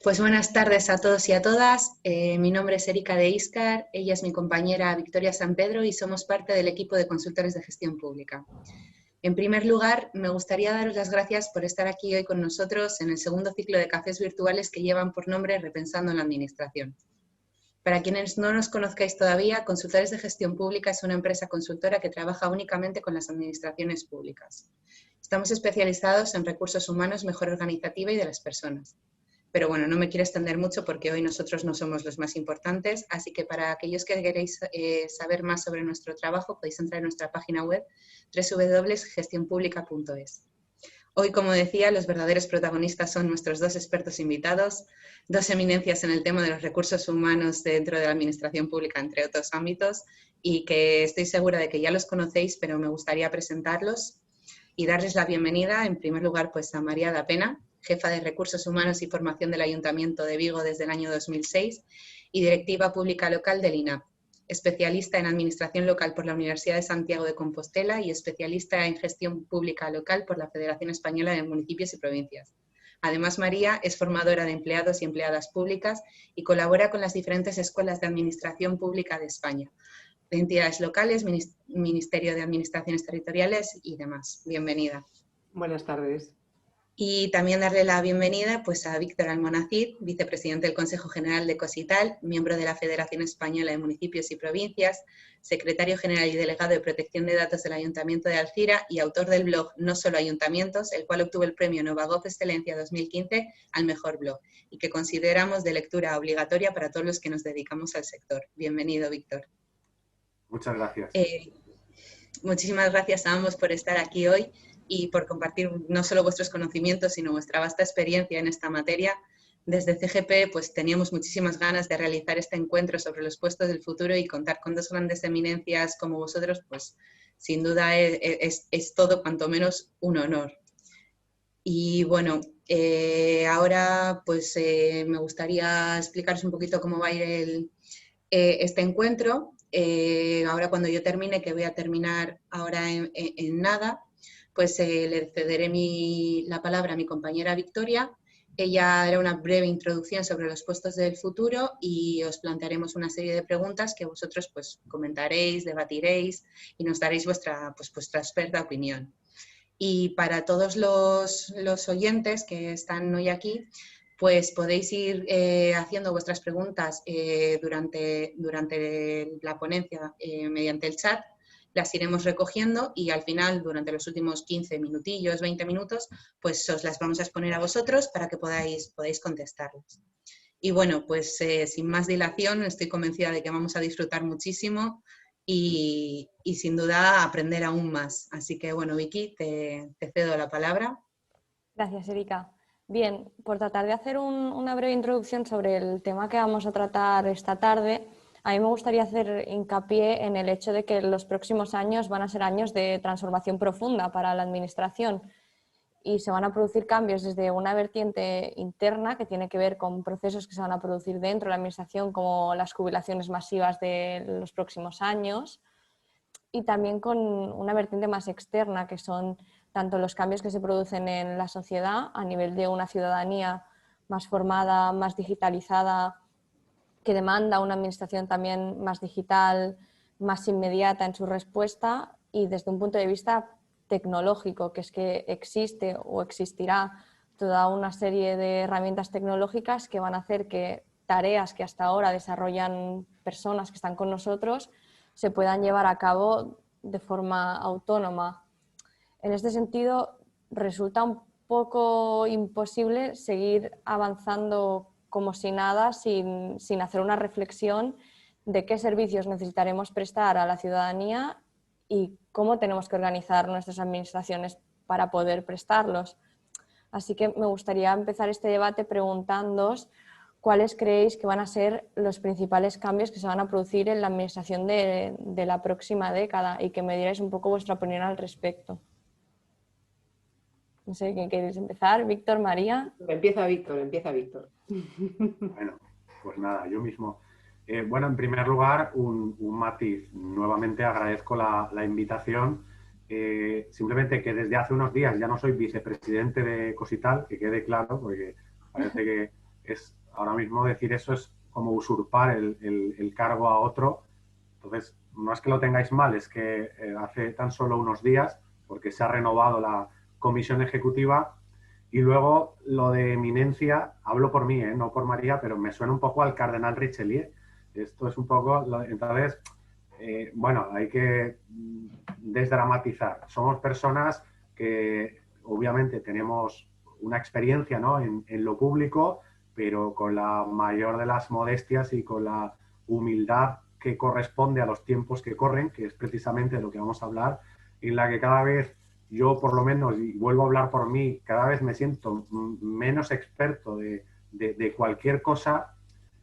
Pues buenas tardes a todos y a todas. Mi nombre es Erika de Íscar, ella es mi compañera Victoria San Pedro y somos parte del equipo de consultores de gestión pública. En primer lugar, me gustaría daros las gracias por estar aquí hoy con nosotros en el segundo ciclo de cafés virtuales que llevan por nombre Repensando en la Administración. Para quienes no nos conozcáis todavía, Consultores de Gestión Pública es una empresa consultora que trabaja únicamente con las administraciones públicas. Estamos especializados en recursos humanos, mejora organizativa y de las personas. Pero bueno, no me quiero extender mucho porque hoy nosotros no somos los más importantes, así que para aquellos que queréis saber más sobre nuestro trabajo, podéis entrar en nuestra página web www.gestionpublica.es. Hoy, como decía, los verdaderos protagonistas son nuestros dos expertos invitados, dos eminencias en el tema de los recursos humanos dentro de la administración pública, entre otros ámbitos, y que estoy segura de que ya los conocéis, pero me gustaría presentarlos y darles la bienvenida, en primer lugar, pues a María da Pena, jefa de Recursos Humanos y Formación del Ayuntamiento de Vigo desde el año 2006 y directiva pública local del INAP, especialista en Administración Local por la Universidad de Santiago de Compostela y especialista en Gestión Pública Local por la Federación Española de Municipios y Provincias. Además, María es formadora de empleados y empleadas públicas y colabora con las diferentes escuelas de Administración Pública de España, de entidades locales, Ministerio de Administraciones Territoriales y demás. Bienvenida. Buenas tardes. Y también darle la bienvenida pues, a Víctor Almonacid, vicepresidente del Consejo General de COSITAL, miembro de la Federación Española de Municipios y Provincias, secretario general y delegado de Protección de Datos del Ayuntamiento de Alcira y autor del blog No Solo Ayuntamientos, el cual obtuvo el premio Novagov Excelencia 2015 al mejor blog y que consideramos de lectura obligatoria para todos los que nos dedicamos al sector. Bienvenido, Víctor. Muchas gracias. Muchísimas gracias a ambos por estar aquí hoy y por compartir no solo vuestros conocimientos, sino vuestra vasta experiencia en esta materia. Desde CGP pues teníamos muchísimas ganas de realizar este encuentro sobre los puestos del futuro y contar con dos grandes eminencias como vosotros, pues sin duda es todo cuanto menos un honor. Y bueno, ahora pues me gustaría explicaros un poquito cómo va a ir este encuentro. Ahora cuando yo termine, que voy a terminar ahora en nada, pues le cederé la palabra a mi compañera Victoria. Ella hará una breve introducción sobre los puestos del futuro y os plantearemos una serie de preguntas que vosotros pues comentaréis, debatiréis y nos daréis vuestra experta opinión. Y para todos los oyentes que están hoy aquí, pues podéis ir haciendo vuestras preguntas durante la ponencia mediante el chat, las iremos recogiendo y al final, durante los últimos 15 minutillos, 20 minutos, pues os las vamos a exponer a vosotros para que podáis contestarlas. Y bueno, pues sin más dilación, estoy convencida de que vamos a disfrutar muchísimo y sin duda aprender aún más. Así que bueno, Vicky, te cedo la palabra. Gracias, Erika. Bien, por tratar de hacer una breve introducción sobre el tema que vamos a tratar esta tarde, a mí me gustaría hacer hincapié en el hecho de que los próximos años van a ser años de transformación profunda para la Administración y se van a producir cambios desde una vertiente interna que tiene que ver con procesos que se van a producir dentro de la Administración, como las jubilaciones masivas de los próximos años, y también con una vertiente más externa, que son tanto los cambios que se producen en la sociedad a nivel de una ciudadanía más formada, más digitalizada, que demanda una administración también más digital, más inmediata en su respuesta, y desde un punto de vista tecnológico, que es que existe o existirá toda una serie de herramientas tecnológicas que van a hacer que tareas que hasta ahora desarrollan personas que están con nosotros se puedan llevar a cabo de forma autónoma. En este sentido, resulta un poco imposible seguir avanzando como si nada, sin hacer una reflexión de qué servicios necesitaremos prestar a la ciudadanía y cómo tenemos que organizar nuestras administraciones para poder prestarlos. Así que me gustaría empezar este debate preguntándoos cuáles creéis que van a ser los principales cambios que se van a producir en la administración de la próxima década y que me dierais un poco vuestra opinión al respecto. No sé, ¿quién queréis empezar? ¿Víctor, María? Empieza Víctor. Bueno, pues nada, yo mismo. Bueno, en primer lugar, un matiz. Nuevamente agradezco la invitación. Simplemente que desde hace unos días ya no soy vicepresidente de COSITAL, que quede claro, porque parece que ahora mismo decir eso es como usurpar el cargo a otro. Entonces, no es que lo tengáis mal, es que hace tan solo unos días, porque se ha renovado la comisión ejecutiva, y luego lo de eminencia, hablo por mí, no por María, pero me suena un poco al cardenal Richelieu. Esto es un poco, entonces, bueno, hay que desdramatizar. Somos personas que obviamente tenemos una experiencia, ¿no?, en lo público, pero con la mayor de las modestias y con la humildad que corresponde a los tiempos que corren, que es precisamente de lo que vamos a hablar, en la que cada vez yo, por lo menos, y vuelvo a hablar por mí, cada vez me siento menos experto de cualquier cosa.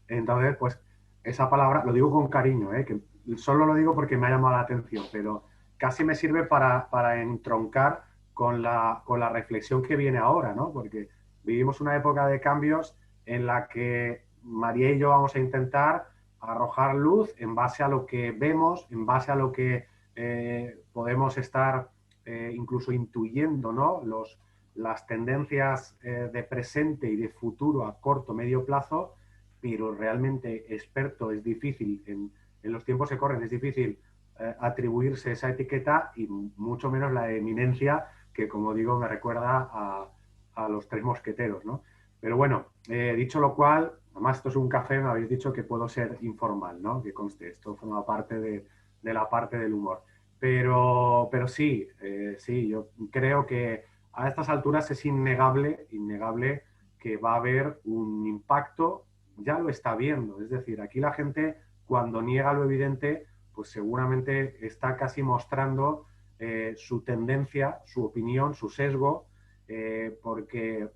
Entonces, pues esa palabra, lo digo con cariño, que solo lo digo porque me ha llamado la atención, pero casi me sirve para entroncar con la reflexión que viene ahora, ¿no? Porque vivimos una época de cambios en la que María y yo vamos a intentar arrojar luz en base a lo que vemos, en base a lo que podemos estar incluso intuyendo, ¿no?, las tendencias de presente y de futuro a corto, medio plazo, pero realmente experto es difícil, en los tiempos que corren es difícil atribuirse esa etiqueta, y mucho menos la eminencia, que como digo me recuerda a los Tres Mosqueteros, ¿no? Pero bueno, dicho lo cual, además esto es un café, me habéis dicho que puedo ser informal, ¿no? Que conste, esto forma parte de la parte del humor. Pero sí, sí, yo creo que a estas alturas es innegable que va a haber un impacto, ya lo está viendo. Es decir, aquí la gente, cuando niega lo evidente, pues seguramente está casi mostrando su tendencia, su opinión, su sesgo, porque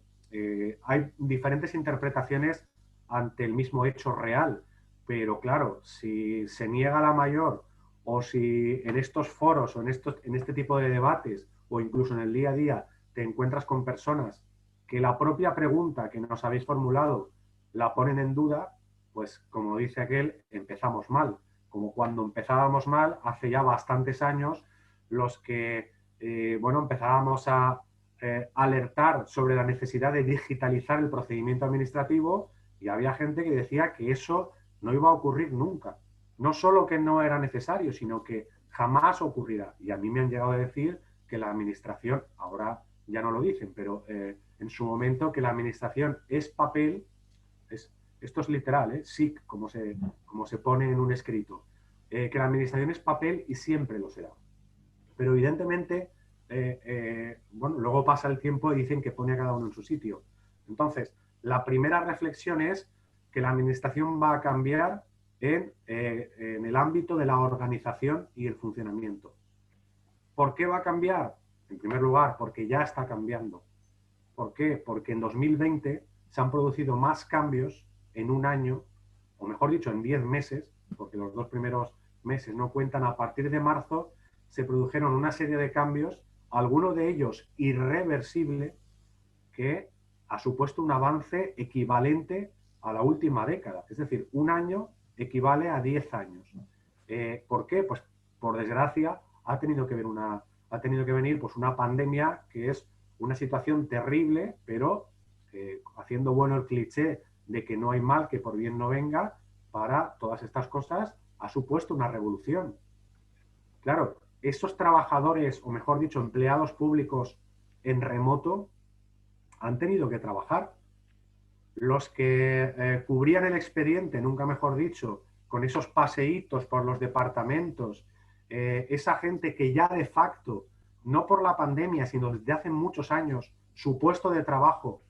hay diferentes interpretaciones ante el mismo hecho real. Pero claro, si se niega la mayor, o si en estos foros o en este tipo de debates, o incluso en el día a día, te encuentras con personas que la propia pregunta que nos habéis formulado la ponen en duda, pues como dice aquel, empezamos mal. Como cuando empezábamos mal hace ya bastantes años, los que bueno, empezábamos a alertar sobre la necesidad de digitalizar el procedimiento administrativo, y había gente que decía que eso no iba a ocurrir nunca. No solo que no era necesario, sino que jamás ocurrirá. Y a mí me han llegado a decir que la administración, ahora ya no lo dicen, pero en su momento, que la administración es papel, esto es literal, SIC, como se pone en un escrito, que la administración es papel y siempre lo será. Pero evidentemente, bueno, luego pasa el tiempo y dicen que pone a cada uno en su sitio. Entonces, la primera reflexión es que la administración va a cambiar en el ámbito de la organización y el funcionamiento. ¿Por qué va a cambiar? En primer lugar, porque ya está cambiando. ¿Por qué? Porque en 2020 se han producido más cambios en un año, o mejor dicho, en 10 meses, porque los 2 primeros meses no cuentan. A partir de marzo se produjeron una serie de cambios, alguno de ellos irreversible, que ha supuesto un avance equivalente a la última década. Es decir, un año equivale a 10 años. ¿Por qué? Pues por desgracia ha tenido que venir pues una pandemia, que es una situación terrible, pero haciendo bueno el cliché de que no hay mal que por bien no venga, para todas estas cosas ha supuesto una revolución. Claro, esos trabajadores, o mejor dicho, empleados públicos en remoto, han tenido que trabajar. Los que cubrían el expediente, nunca mejor dicho, con esos paseitos por los departamentos, esa gente que ya de facto, no por la pandemia, sino desde hace muchos años, su puesto de trabajo,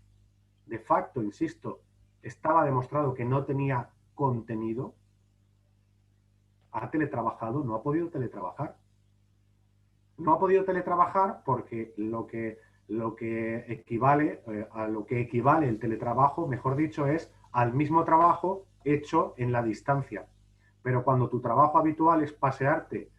de facto, insisto, estaba demostrado que no tenía contenido, ha teletrabajado, no ha podido teletrabajar. No ha podido teletrabajar porque lo que equivale a lo que equivale el teletrabajo, mejor dicho, es al mismo trabajo hecho en la distancia. Pero cuando tu trabajo habitual es pasearte,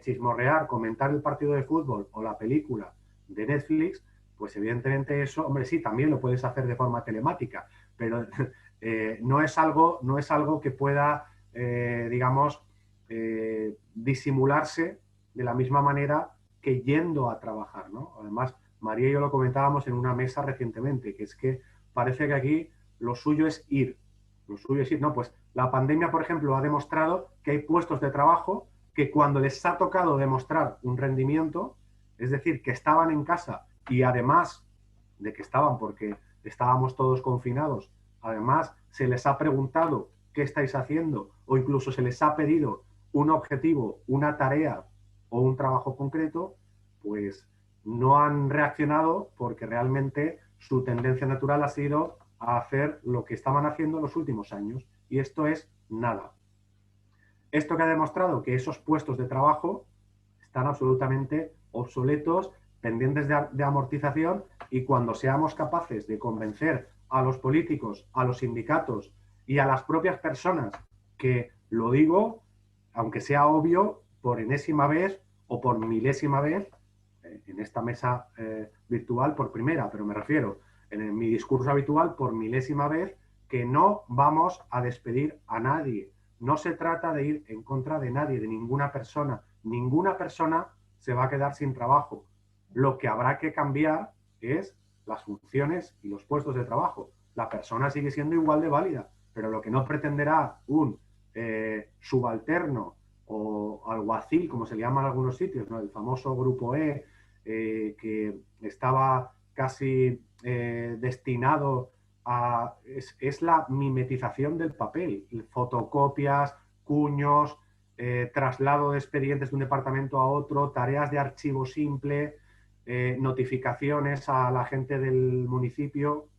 chismorrear, comentar el partido de fútbol o la película de Netflix, pues evidentemente eso, hombre, sí, también lo puedes hacer de forma telemática, pero no es algo que pueda, digamos, disimularse de la misma manera que yendo a trabajar, ¿no? Además, María y yo lo comentábamos en una mesa recientemente, que es que parece que aquí lo suyo es ir. Lo suyo es ir. No, pues la pandemia, por ejemplo, ha demostrado que hay puestos de trabajo que cuando les ha tocado demostrar un rendimiento, es decir, que estaban en casa y además de que estaban porque estábamos todos confinados, además se les ha preguntado qué estáis haciendo o incluso se les ha pedido un objetivo, una tarea o un trabajo concreto, pues no han reaccionado porque realmente su tendencia natural ha sido a hacer lo que estaban haciendo en los últimos años. Y esto es nada. Esto que ha demostrado que esos puestos de trabajo están absolutamente obsoletos, pendientes de amortización, y cuando seamos capaces de convencer a los políticos, a los sindicatos y a las propias personas, que lo digo, aunque sea obvio, por enésima vez o por milésima vez, en esta mesa virtual por primera, pero me refiero en mi discurso habitual por milésima vez, que no vamos a despedir a nadie. No se trata de ir en contra de nadie, de ninguna persona. Ninguna persona se va a quedar sin trabajo. Lo que habrá que cambiar es las funciones y los puestos de trabajo. La persona sigue siendo igual de válida, pero lo que no pretenderá un subalterno o alguacil, como se le llama en algunos sitios, ¿no? El famoso grupo E, que estaba casi destinado a... Es la mimetización del papel, fotocopias, cuños, traslado de expedientes de un departamento a otro, tareas de archivo simple, notificaciones a la gente del municipio.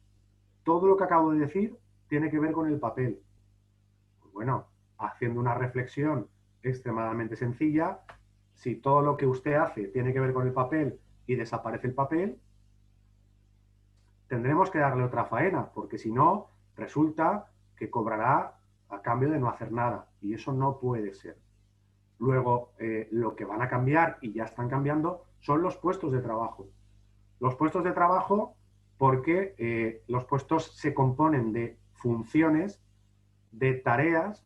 Todo lo que acabo de decir tiene que ver con el papel. Pues bueno, haciendo una reflexión extremadamente sencilla, si todo lo que usted hace tiene que ver con el papel y desaparece el papel, tendremos que darle otra faena, porque si no, resulta que cobrará a cambio de no hacer nada, y eso no puede ser. Luego, lo que van a cambiar, y ya están cambiando, son los puestos de trabajo. Los puestos de trabajo, porque los puestos se componen de funciones, de tareas,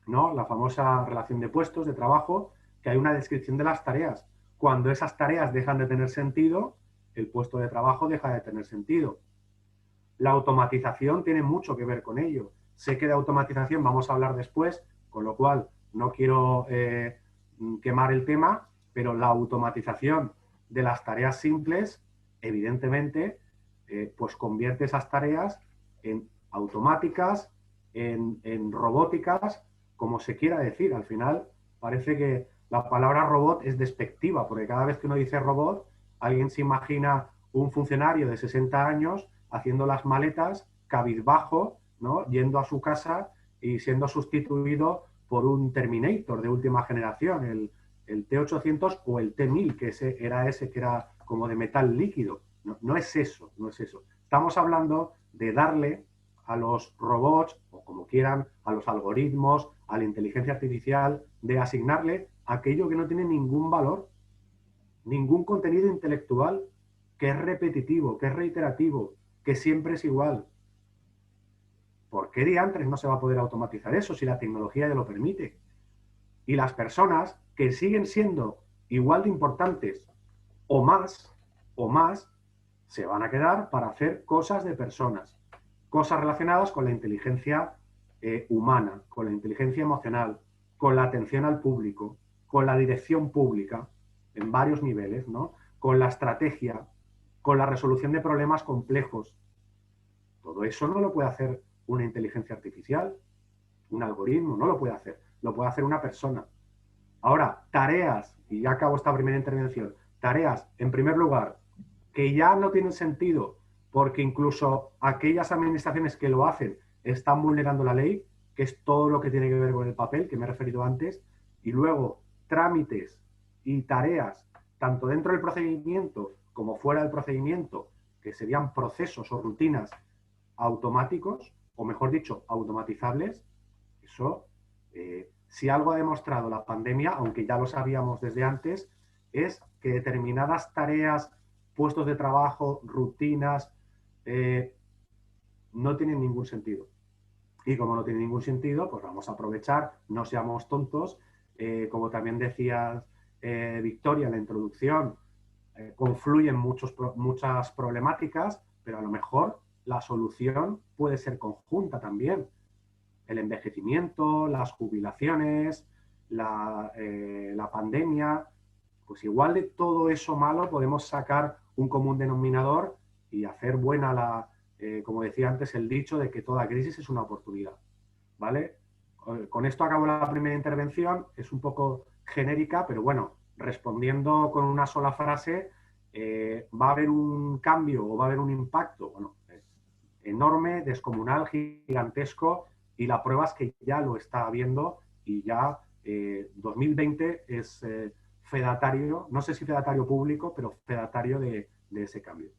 ¿no? La famosa relación de puestos de trabajo, que hay una descripción de las tareas. Cuando esas tareas dejan de tener sentido, el puesto de trabajo deja de tener sentido. La automatización tiene mucho que ver con ello. Sé que de automatización vamos a hablar después, con lo cual no quiero quemar el tema, pero la automatización de las tareas simples, evidentemente, pues convierte esas tareas en automáticas, en robóticas, como se quiera decir. Al final parece que la palabra robot es despectiva, porque cada vez que uno dice robot, alguien se imagina un funcionario de 60 años haciendo las maletas, cabizbajo, ¿no? Yendo a su casa y siendo sustituido por un Terminator de última generación, el T-800 o el T-1000, que era ese que era como de metal líquido. No, no es eso, no es eso. Estamos hablando de darle a los robots, o como quieran, a los algoritmos, a la inteligencia artificial, de asignarle aquello que no tiene ningún valor, ningún contenido intelectual, que es repetitivo, que es reiterativo, que siempre es igual. ¿Por qué diantres no se va a poder automatizar eso si la tecnología ya lo permite? Y las personas que siguen siendo igual de importantes o más, se van a quedar para hacer cosas de personas, cosas relacionadas con la inteligencia humana, con la inteligencia emocional, con la atención al público, con la dirección pública en varios niveles, ¿no? Con la estrategia, con la resolución de problemas complejos. Todo eso no lo puede hacer una inteligencia artificial, un algoritmo, no lo puede hacer. Lo puede hacer una persona. Ahora, tareas, y ya acabo esta primera intervención, tareas, en primer lugar, que ya no tienen sentido porque incluso aquellas administraciones que lo hacen están vulnerando la ley, que es todo lo que tiene que ver con el papel, que me he referido antes, y luego trámites y tareas, tanto dentro del procedimiento como fuera del procedimiento, que serían procesos o rutinas automáticos, o mejor dicho, automatizables. Eso, si algo ha demostrado la pandemia, aunque ya lo sabíamos desde antes, es que determinadas tareas, puestos de trabajo, rutinas, no tienen ningún sentido. Y como no tiene ningún sentido, pues vamos a aprovechar, no seamos tontos. Como también decía Victoria en la introducción, confluyen muchas problemáticas, pero a lo mejor la solución puede ser conjunta también. El envejecimiento, las jubilaciones, la pandemia, pues igual de todo eso malo podemos sacar un común denominador y hacer buena como decía antes, el dicho de que toda crisis es una oportunidad, ¿vale? Con esto acabo la primera intervención, es un poco genérica, pero bueno, respondiendo con una sola frase, ¿va a haber un cambio o va a haber un impacto? Bueno, enorme, descomunal, gigantesco, y la prueba es que ya lo está habiendo y ya 2020 es fedatario, no sé si fedatario público, pero fedatario de ese cambio.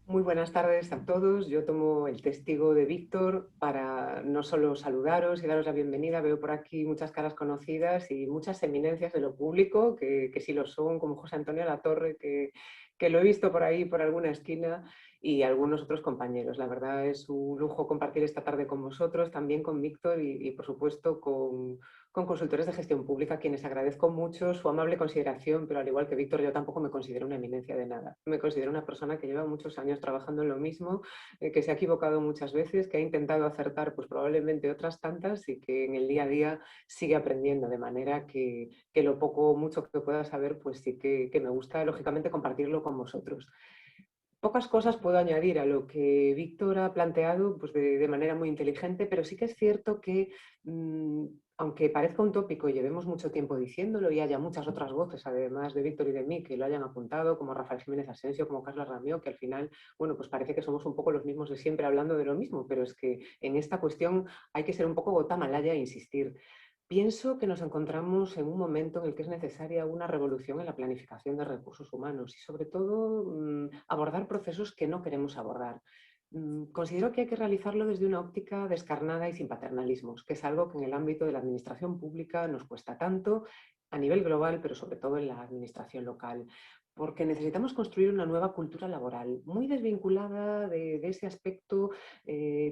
Muy buenas tardes a todos. Yo tomo el testigo de Víctor para no solo saludaros y daros la bienvenida. Veo por aquí muchas caras conocidas y muchas eminencias de lo público, que sí lo son, como José Antonio Latorre, que lo he visto por ahí, por alguna esquina, y algunos otros compañeros. La verdad es un lujo compartir esta tarde con vosotros, también con Víctor y por supuesto, con consultores de gestión pública, a quienes agradezco mucho su amable consideración, pero al igual que Víctor, yo tampoco me considero una eminencia de nada. Me considero una persona que lleva muchos años trabajando en lo mismo, que se ha equivocado muchas veces, que ha intentado acertar pues probablemente otras tantas y que en el día a día sigue aprendiendo, de manera que lo poco o mucho que pueda saber, pues sí que me gusta, lógicamente, compartirlo con vosotros. Pocas cosas puedo añadir a lo que Víctor ha planteado pues de manera muy inteligente, pero sí que es cierto que, aunque parezca un tópico y llevemos mucho tiempo diciéndolo y haya muchas otras voces, además de Víctor y de mí, que lo hayan apuntado, como Rafael Jiménez Asensio, como Carlos Ramió, que al final, bueno, pues parece que somos un poco los mismos de siempre hablando de lo mismo, pero es que en esta cuestión hay que ser un poco gota malaya e insistir. Pienso que nos encontramos en un momento en el que es necesaria una revolución en la planificación de recursos humanos y, sobre todo, abordar procesos que no queremos abordar. Considero que hay que realizarlo desde una óptica descarnada y sin paternalismos, que es algo que en el ámbito de la administración pública nos cuesta tanto a nivel global, pero sobre todo en la administración local. Porque necesitamos construir una nueva cultura laboral, muy desvinculada de ese aspecto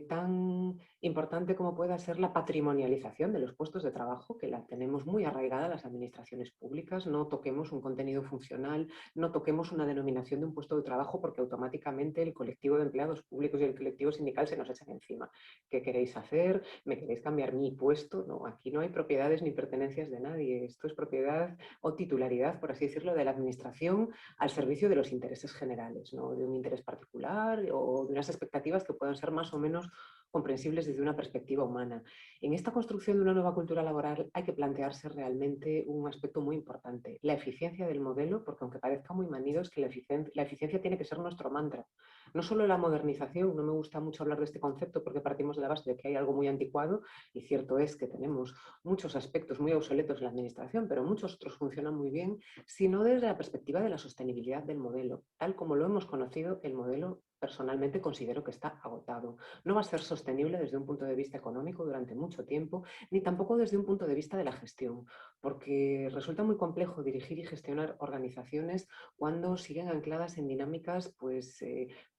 tan importante como pueda ser la patrimonialización de los puestos de trabajo, que la tenemos muy arraigada en las administraciones públicas. No toquemos un contenido funcional, no toquemos una denominación de un puesto de trabajo, porque automáticamente el colectivo de empleados públicos y el colectivo sindical se nos echan encima. ¿Qué queréis hacer? ¿Me queréis cambiar mi puesto? No, aquí no hay propiedades ni pertenencias de nadie. Esto es propiedad o titularidad, por así decirlo, de la administración al servicio de los intereses generales, ¿no? De un interés particular o de unas expectativas que puedan ser más o menos comprensibles desde una perspectiva humana. En esta construcción de una nueva cultura laboral hay que plantearse realmente un aspecto muy importante, la eficiencia del modelo, porque aunque parezca muy manido, es que la eficiencia tiene que ser nuestro mantra. No solo la modernización, no me gusta mucho hablar de este concepto porque partimos de la base de que hay algo muy anticuado, y cierto es que tenemos muchos aspectos muy obsoletos en la administración, pero muchos otros funcionan muy bien, sino desde la perspectiva de la sostenibilidad del modelo. Tal como lo hemos conocido, el modelo personalmente considero que está agotado. No va a ser sostenible desde un punto de vista económico durante mucho tiempo, ni tampoco desde un punto de vista de la gestión, porque resulta muy complejo dirigir y gestionar organizaciones cuando siguen ancladas en dinámicas pues,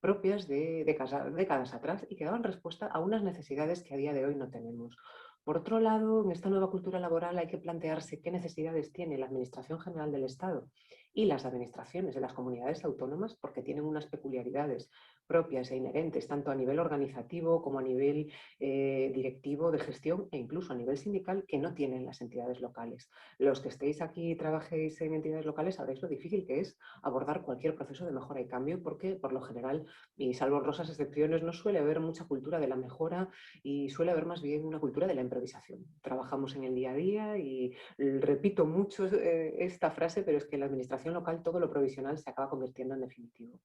propias de décadas atrás y que daban respuesta a unas necesidades que a día de hoy no tenemos. Por otro lado, en esta nueva cultura laboral hay que plantearse qué necesidades tiene la Administración General del Estado y las administraciones de las comunidades autónomas, porque tienen unas peculiaridades propias e inherentes, tanto a nivel organizativo como a nivel directivo de gestión e incluso a nivel sindical, que no tienen las entidades locales. Los que estéis aquí y trabajéis en entidades locales sabréis lo difícil que es abordar cualquier proceso de mejora y cambio, porque por lo general, y salvo honrosas excepciones, no suele haber mucha cultura de la mejora y suele haber más bien una cultura de la improvisación. Trabajamos en el día a día y repito mucho esta frase, pero es que en la administración local todo lo provisional se acaba convirtiendo en definitivo.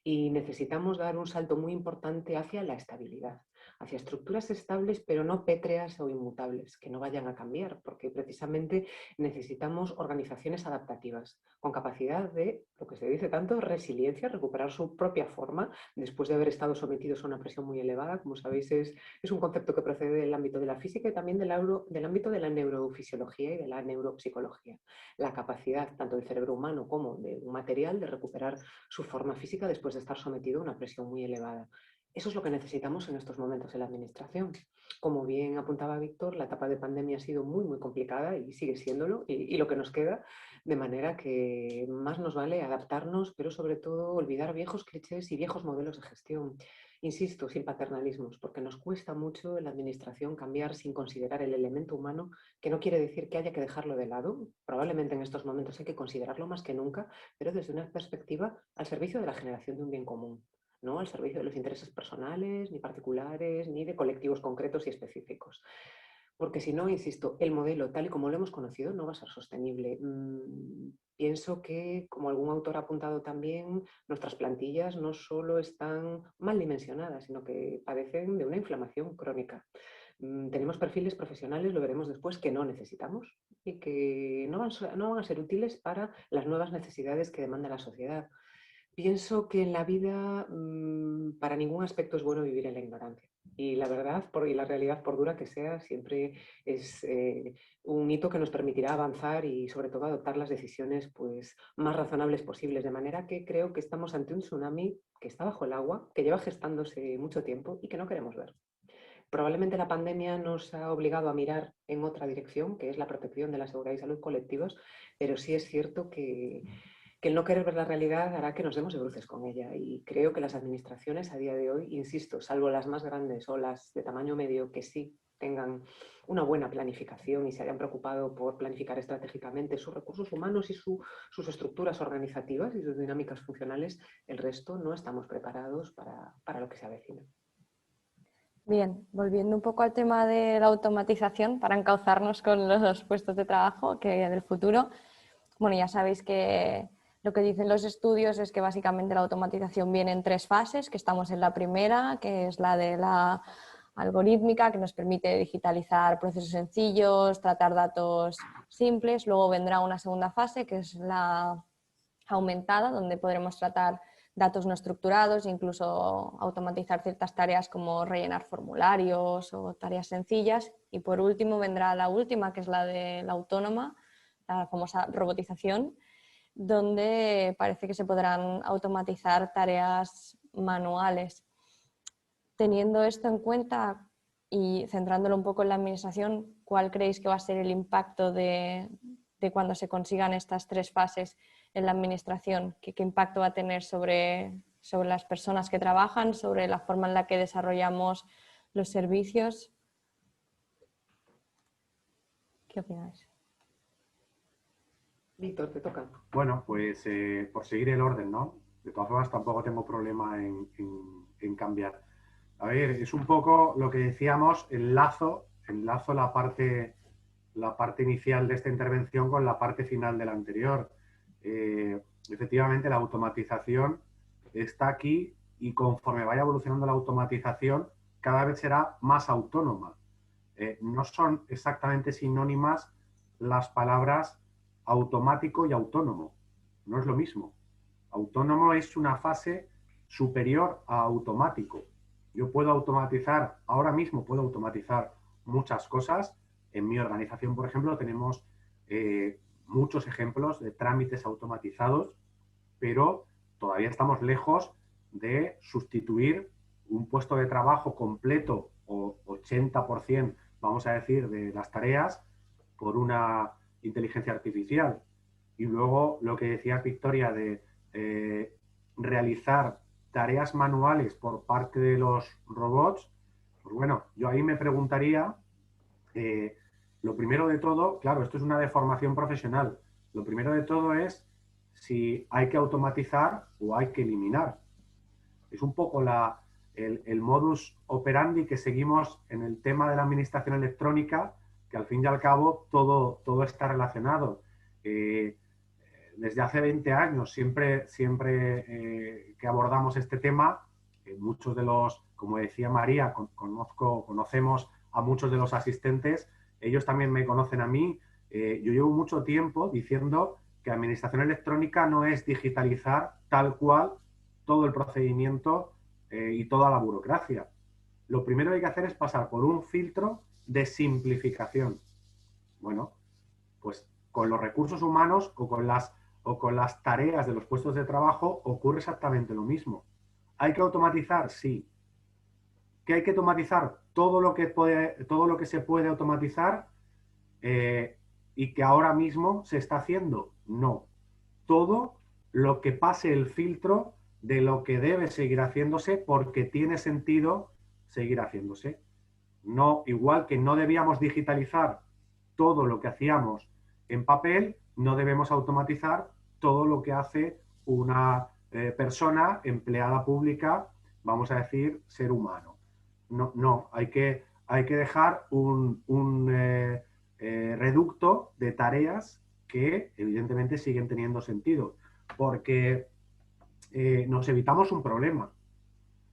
Y necesitamos dar un salto muy importante hacia la estabilidad, hacia estructuras estables pero no pétreas o inmutables, que no vayan a cambiar, porque precisamente necesitamos organizaciones adaptativas, con capacidad de, lo que se dice tanto, resiliencia, recuperar su propia forma después de haber estado sometidos a una presión muy elevada. Como sabéis, es un concepto que procede del ámbito de la física y también del ámbito de la neurofisiología y de la neuropsicología. La capacidad tanto del cerebro humano como de un material de recuperar su forma física después de estar sometido a una presión muy elevada. Eso es lo que necesitamos en estos momentos en la administración. Como bien apuntaba Víctor, la etapa de pandemia ha sido muy, muy complicada y sigue siéndolo, y lo que nos queda, de manera que más nos vale adaptarnos, pero sobre todo olvidar viejos clichés y viejos modelos de gestión. Insisto, sin paternalismos, porque nos cuesta mucho en la administración cambiar sin considerar el elemento humano, que no quiere decir que haya que dejarlo de lado. Probablemente en estos momentos hay que considerarlo más que nunca, pero desde una perspectiva al servicio de la generación de un bien común, no al servicio de los intereses personales, ni particulares, ni de colectivos concretos y específicos. Porque si no, insisto, el modelo tal y como lo hemos conocido no va a ser sostenible. Pienso que, como algún autor ha apuntado también, nuestras plantillas no solo están mal dimensionadas, sino que padecen de una inflamación crónica. Tenemos perfiles profesionales, lo veremos después, que no necesitamos y que no van a ser útiles para las nuevas necesidades que demanda la sociedad. Pienso que en la vida para ningún aspecto es bueno vivir en la ignorancia. Y la verdad y la realidad, por dura que sea, siempre es un hito que nos permitirá avanzar y sobre todo adoptar las decisiones pues, más razonables posibles. De manera que creo que estamos ante un tsunami que está bajo el agua, que lleva gestándose mucho tiempo y que no queremos ver. Probablemente la pandemia nos ha obligado a mirar en otra dirección, que es la protección de la seguridad y salud colectivos, pero sí es cierto que el no querer ver la realidad hará que nos demos de bruces con ella. Y creo que las administraciones a día de hoy, insisto, salvo las más grandes o las de tamaño medio que sí tengan una buena planificación y se hayan preocupado por planificar estratégicamente sus recursos humanos y sus estructuras organizativas y sus dinámicas funcionales, el resto no estamos preparados para lo que se avecina. Bien, volviendo un poco al tema de la automatización para encauzarnos con los puestos de trabajo del futuro. Bueno, ya sabéis que lo que dicen los estudios es que básicamente la automatización viene en 3 fases, que estamos en la primera, que es la de la algorítmica, que nos permite digitalizar procesos sencillos, tratar datos simples. Luego vendrá una segunda fase, que es la aumentada, donde podremos tratar datos no estructurados e incluso automatizar ciertas tareas como rellenar formularios o tareas sencillas. Y por último vendrá la última, que es la de la autónoma, la famosa robotización, donde parece que se podrán automatizar tareas manuales. Teniendo esto en cuenta y centrándolo un poco en la administración, ¿cuál creéis que va a ser el impacto de cuando se consigan estas 3 fases en la administración? ¿Qué impacto va a tener sobre las personas que trabajan, sobre la forma en la que desarrollamos los servicios? ¿Qué opináis? Víctor, te toca. Bueno, pues por seguir el orden, ¿no? De todas formas, tampoco tengo problema en cambiar. A ver, es un poco lo que decíamos, enlazo la parte inicial de esta intervención con la parte final de la anterior. Efectivamente, la automatización está aquí y conforme vaya evolucionando la automatización, cada vez será más autónoma. No son exactamente sinónimas las palabras automático y autónomo. No es lo mismo. Autónomo es una fase superior a automático. Yo puedo automatizar, ahora mismo puedo automatizar muchas cosas. En mi organización, por ejemplo, tenemos muchos ejemplos de trámites automatizados, pero todavía estamos lejos de sustituir un puesto de trabajo completo o 80%, vamos a decir, de las tareas por una inteligencia artificial. Y luego lo que decía Victoria de realizar tareas manuales por parte de los robots, pues bueno, yo ahí me preguntaría, lo primero de todo, claro, esto es una deformación profesional, lo primero de todo es si hay que automatizar o hay que eliminar. Es un poco el modus operandi que seguimos en el tema de la administración electrónica, que al fin y al cabo todo está relacionado. Desde hace 20 años, siempre que abordamos este tema, muchos de los, como decía María, conocemos a muchos de los asistentes, ellos también me conocen a mí. Yo llevo mucho tiempo diciendo que administración electrónica no es digitalizar tal cual todo el procedimiento y toda la burocracia. Lo primero que hay que hacer es pasar por un filtro de simplificación. Bueno, pues con los recursos humanos o con las tareas de los puestos de trabajo ocurre exactamente lo mismo. ¿Hay que automatizar? Sí. ¿Que hay que automatizar todo lo que se puede automatizar y que ahora mismo se está haciendo? No. Todo lo que pase el filtro de lo que debe seguir haciéndose porque tiene sentido seguir haciéndose. No, igual que no debíamos digitalizar todo lo que hacíamos en papel, no debemos automatizar todo lo que hace una persona empleada pública, vamos a decir, ser humano. No, hay que dejar un reducto de tareas que evidentemente siguen teniendo sentido, porque nos evitamos un problema.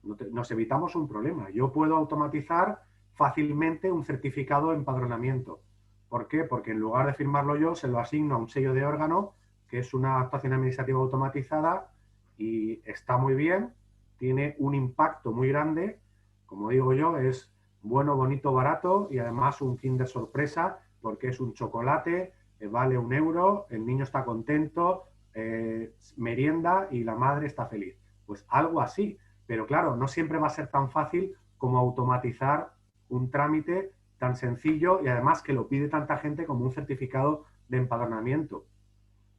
Nos evitamos un problema. Yo puedo automatizar fácilmente un certificado de empadronamiento. ¿Por qué? Porque en lugar de firmarlo yo, se lo asigno a un sello de órgano, que es una actuación administrativa automatizada, y está muy bien, tiene un impacto muy grande. Como digo yo, es bueno, bonito, barato y además un Kinder sorpresa, porque es un chocolate, vale €1, el niño está contento, merienda y la madre está feliz. Pues algo así. Pero claro, no siempre va a ser tan fácil como automatizar un trámite tan sencillo y además que lo pide tanta gente como un certificado de empadronamiento.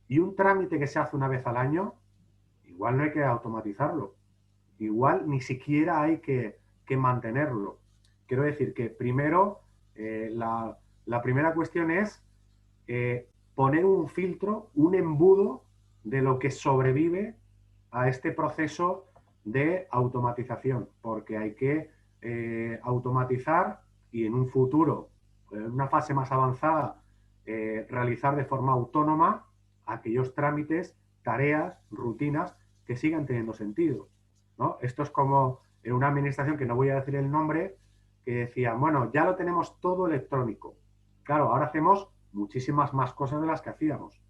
Y un trámite que se hace una vez al año, igual no hay que automatizarlo. Igual ni siquiera hay que mantenerlo. Quiero decir que primero, la primera cuestión es poner un filtro, un embudo de lo que sobrevive a este proceso de automatización, porque hay que automatizar y en un futuro, en una fase más avanzada, realizar de forma autónoma aquellos trámites, tareas, rutinas que sigan teniendo sentido, ¿no? Esto es como en una administración, que no voy a decir el nombre, que decía, bueno, ya lo tenemos todo electrónico. Claro, ahora hacemos muchísimas más cosas de las que hacíamos.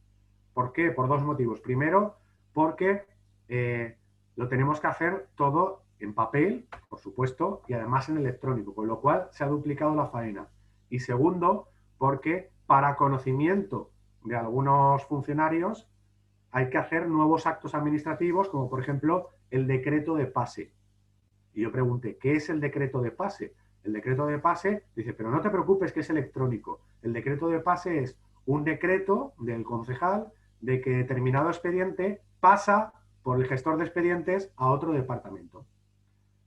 ¿Por qué? Por dos motivos. Primero, porque lo tenemos que hacer todo en papel, por supuesto, y además en electrónico, con lo cual se ha duplicado la faena. Y segundo, porque para conocimiento de algunos funcionarios hay que hacer nuevos actos administrativos, como por ejemplo el decreto de pase. Y yo pregunté, ¿qué es el decreto de pase? El decreto de pase, dice, pero no te preocupes que es electrónico. El decreto de pase es un decreto del concejal de que determinado expediente pasa por el gestor de expedientes a otro departamento.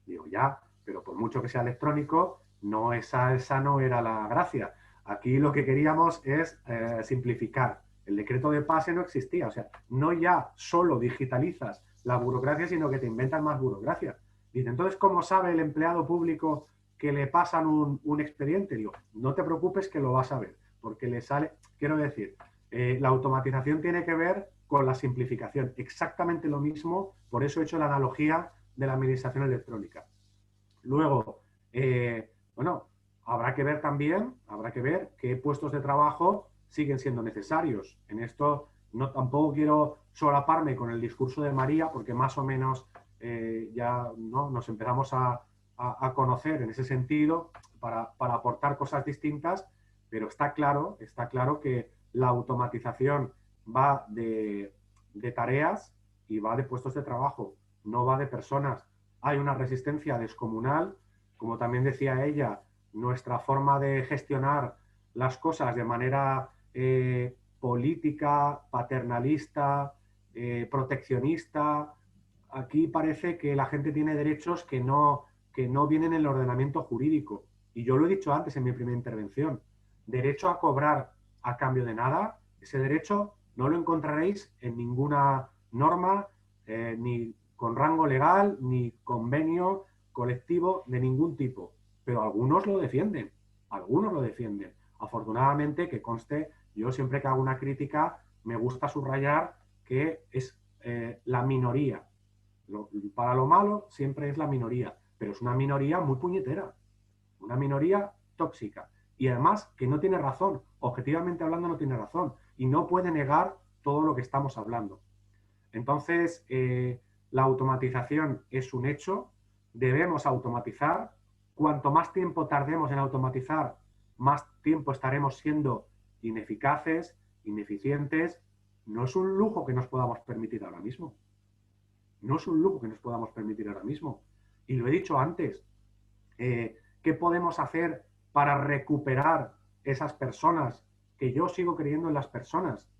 Digo, ya, pero por mucho que sea electrónico, no esa no era la gracia. Aquí lo que queríamos es simplificar. El decreto de pase no existía. O sea, no ya solo digitalizas la burocracia, sino que te inventan más burocracia. Dice, entonces, ¿cómo sabe el empleado público que le pasan un expediente? Digo, no te preocupes que lo vas a ver, porque le sale... Quiero decir, la automatización tiene que ver con la simplificación. Exactamente lo mismo, por eso he hecho la analogía de la administración electrónica. Luego, bueno, habrá que ver también, habrá que ver qué puestos de trabajo siguen siendo necesarios. En esto no tampoco quiero solaparme con el discurso de María, porque más o menos ya ¿no? nos empezamos a conocer en ese sentido para aportar cosas distintas, pero está claro que la automatización va de tareas y va de puestos de trabajo, no va de personas. Hay una resistencia descomunal, como también decía ella, nuestra forma de gestionar las cosas de manera política, paternalista, proteccionista. Aquí parece que la gente tiene derechos que no vienen en el ordenamiento jurídico. Y yo lo he dicho antes en mi primera intervención. Derecho a cobrar a cambio de nada, ese derecho no lo encontraréis en ninguna norma, ni con rango legal, ni convenio colectivo de ningún tipo. Pero algunos lo defienden, algunos lo defienden. Afortunadamente, que conste, yo siempre que hago una crítica me gusta subrayar que es la minoría. Para lo malo siempre es la minoría, pero es una minoría muy puñetera, una minoría tóxica. Y además que no tiene razón, objetivamente hablando no tiene razón, y no puede negar todo lo que estamos hablando. Entonces, la automatización es un hecho, debemos automatizar. Cuanto más tiempo tardemos en automatizar, más tiempo estaremos siendo ineficaces, ineficientes. No es un lujo que nos podamos permitir ahora mismo. No es un lujo que nos podamos permitir ahora mismo. Y lo he dicho antes, ¿Qué podemos hacer para recuperar esas personas? Que yo sigo creyendo en las personas.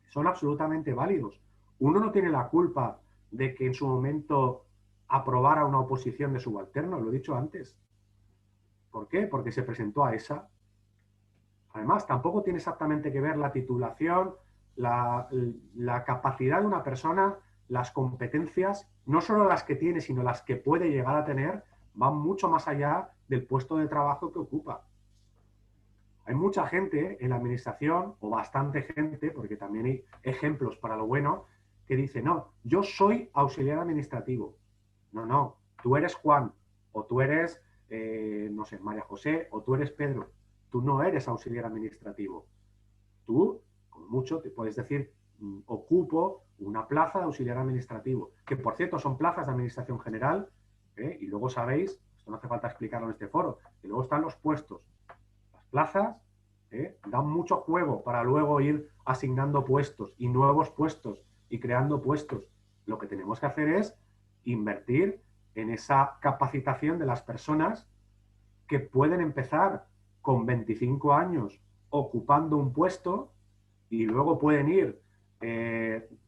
Son absolutamente válidos. Uno no tiene la culpa de que en su momento aprobara una oposición de subalterno, lo he dicho antes. ¿Por qué? Porque se presentó a esa. Además, tampoco tiene exactamente que ver la titulación, la capacidad de una persona, las competencias, no solo las que tiene, sino las que puede llegar a tener, van mucho más allá del puesto de trabajo que ocupa. Hay mucha gente en la administración, o bastante gente, porque también hay ejemplos para lo bueno, que dice, no, yo soy auxiliar administrativo. No, no, tú eres Juan, o tú eres, no sé, María José, o tú eres Pedro. Tú no eres auxiliar administrativo. Tú, con mucho, te puedes decir, ocupo una plaza de auxiliar administrativo, que por cierto son plazas de administración general, y luego sabéis, esto no hace falta explicarlo en este foro, que luego están los puestos. Las plazas dan mucho juego para luego ir asignando puestos y nuevos puestos y creando puestos. Lo que tenemos que hacer es invertir en esa capacitación de las personas que pueden empezar con 25 años ocupando un puesto y luego pueden ir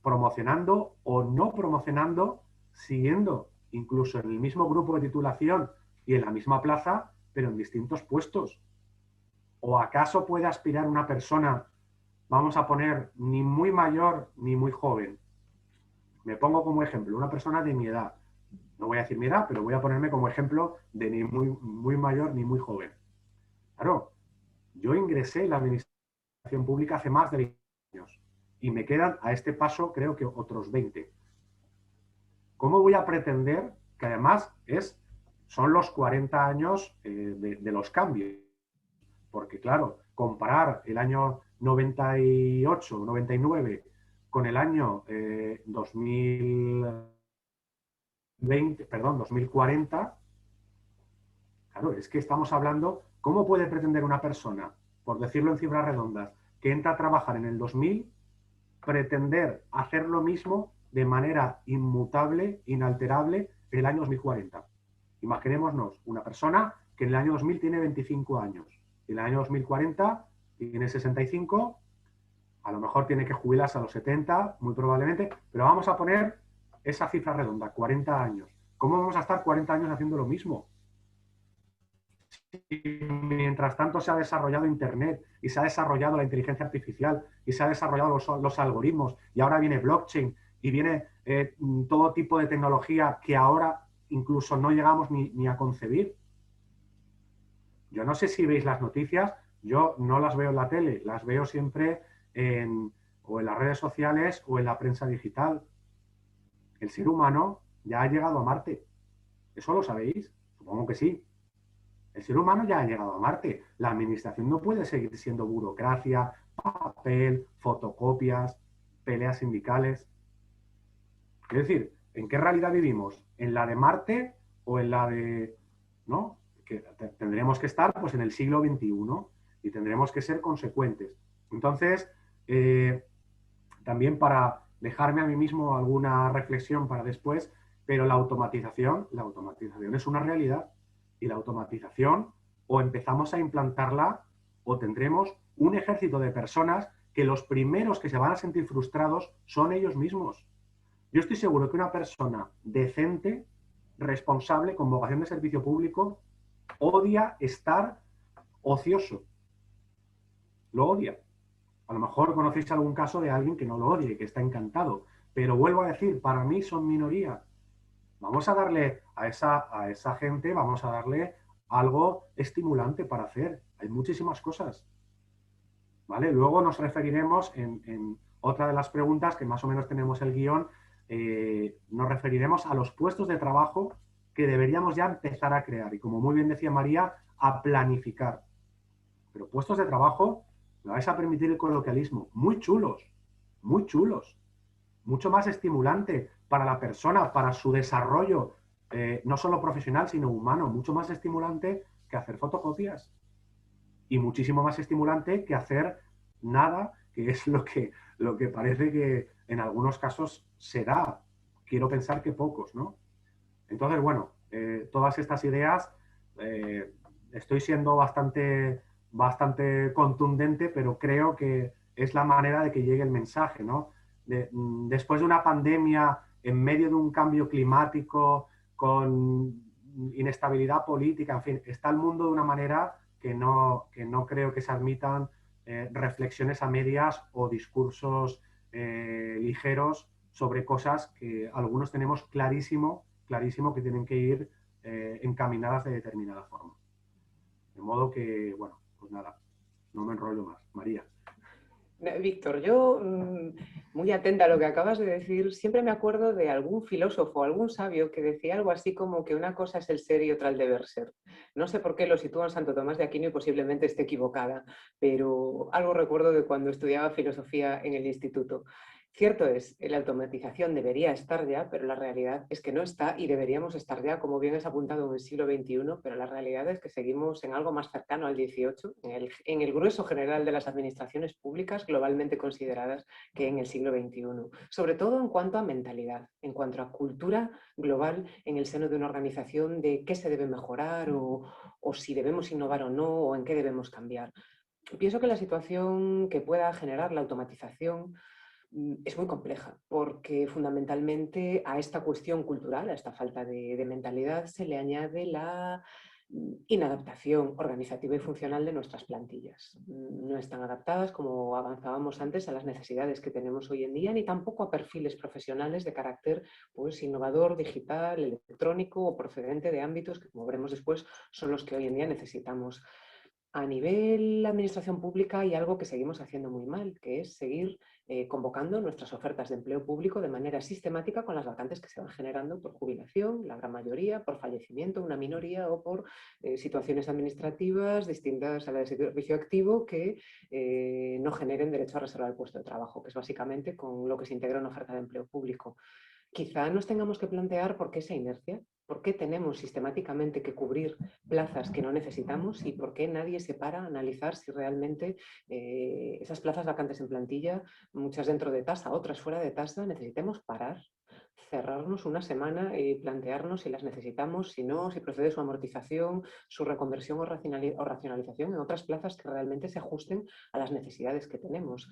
promocionando o no promocionando, siguiendo incluso en el mismo grupo de titulación y en la misma plaza, pero en distintos puestos. ¿O acaso puede aspirar una persona, vamos a poner, ni muy mayor ni muy joven? Me pongo como ejemplo, una persona de mi edad. No voy a decir mi edad, pero voy a ponerme como ejemplo de ni muy mayor ni muy joven. Claro, yo ingresé en la administración pública hace más de 20 años y me quedan a este paso creo que otros 20. ¿Cómo voy a pretender que además son los 40 años de los cambios? Porque claro, comparar el año 98, 99 con el año 2040, claro, es que estamos hablando, ¿cómo puede pretender una persona, por decirlo en cifras redondas, que entra a trabajar en el 2000, pretender hacer lo mismo de manera inmutable, inalterable, en el año 2040? Imaginémonos una persona que en el año 2000 tiene 25 años, y en el año 2040 tiene 65, a lo mejor tiene que jubilarse a los 70, muy probablemente, pero vamos a poner esa cifra redonda, 40 años. ¿Cómo vamos a estar 40 años haciendo lo mismo? Mientras tanto se ha desarrollado Internet y se ha desarrollado la inteligencia artificial y se ha desarrollado los algoritmos y ahora viene blockchain y viene todo tipo de tecnología que ahora incluso no llegamos ni a concebir. Yo no sé si veis las noticias, yo no las veo en la tele, las veo siempre o en las redes sociales o en la prensa digital. El ser humano ya ha llegado a Marte. ¿Eso lo sabéis? Supongo que sí. El ser humano ya ha llegado a Marte. La administración no puede seguir siendo burocracia, papel, fotocopias, peleas sindicales. Es decir, ¿en qué realidad vivimos? ¿En la de Marte o en la de...? ¿No? Que tendremos que estar pues, en el siglo XXI y tendremos que ser consecuentes. Entonces, también para dejarme a mí mismo alguna reflexión para después, pero la automatización es una realidad. Y la automatización, o empezamos a implantarla, o tendremos un ejército de personas que los primeros que se van a sentir frustrados son ellos mismos. Yo estoy seguro que una persona decente, responsable, con vocación de servicio público, odia estar ocioso. Lo odia. A lo mejor conocéis algún caso de alguien que no lo odie, que está encantado. Pero vuelvo a decir, para mí son minoría. Vamos a darle a esa gente, vamos a darle algo estimulante para hacer. Hay muchísimas cosas. ¿Vale? Luego nos referiremos en otra de las preguntas, que más o menos tenemos el guión, nos referiremos a los puestos de trabajo que deberíamos ya empezar a crear. Y como muy bien decía María, a planificar. Pero puestos de trabajo, me vais a permitir el coloquialismo, muy chulos, mucho más estimulante para la persona, para su desarrollo, no solo profesional, sino humano, mucho más estimulante que hacer fotocopias y muchísimo más estimulante que hacer nada, que es lo que parece que en algunos casos se da. Quiero pensar que pocos, ¿no? Entonces, bueno, todas estas ideas estoy siendo bastante contundente, pero creo que es la manera de que llegue el mensaje, ¿no? Después de una pandemia, en medio de un cambio climático, con inestabilidad política, en fin, está el mundo de una manera que no creo que se admitan reflexiones a medias o discursos ligeros sobre cosas que algunos tenemos clarísimo que tienen que ir encaminadas de determinada forma. De modo que, bueno, pues nada, no me enrollo más. María. Víctor, yo, muy atenta a lo que acabas de decir, siempre me acuerdo de algún filósofo, algún sabio que decía algo así como que una cosa es el ser y otra el deber ser. No sé por qué lo sitúa en Santo Tomás de Aquino y posiblemente esté equivocada, pero algo recuerdo de cuando estudiaba filosofía en el instituto. Cierto es, la automatización debería estar ya, pero la realidad es que no está y deberíamos estar ya, como bien es apuntado, en el siglo XXI, pero la realidad es que seguimos en algo más cercano al XVIII, en el grueso general de las administraciones públicas globalmente consideradas, que en el siglo XXI. Sobre todo en cuanto a mentalidad, en cuanto a cultura global en el seno de una organización de qué se debe mejorar o si debemos innovar o no, o en qué debemos cambiar. Pienso que la situación que pueda generar la automatización es muy compleja, porque fundamentalmente a esta cuestión cultural, a esta falta de mentalidad, se le añade la inadaptación organizativa y funcional de nuestras plantillas. No están adaptadas, como avanzábamos antes, a las necesidades que tenemos hoy en día, ni tampoco a perfiles profesionales de carácter pues, innovador, digital, electrónico o procedente de ámbitos que, como veremos después, son los que hoy en día necesitamos. A nivel administración pública hay algo que seguimos haciendo muy mal, que es seguir convocando nuestras ofertas de empleo público de manera sistemática con las vacantes que se van generando por jubilación, la gran mayoría, por fallecimiento, una minoría, o por situaciones administrativas distintas a la de servicio activo que no generen derecho a reservar el puesto de trabajo, que es básicamente con lo que se integra una oferta de empleo público. Quizá nos tengamos que plantear por qué esa inercia, por qué tenemos sistemáticamente que cubrir plazas que no necesitamos y por qué nadie se para a analizar si realmente esas plazas vacantes en plantilla, muchas dentro de tasa, otras fuera de tasa, necesitemos parar, cerrarnos una semana y plantearnos si las necesitamos, si no, si procede su amortización, su reconversión o racionalización en otras plazas que realmente se ajusten a las necesidades que tenemos.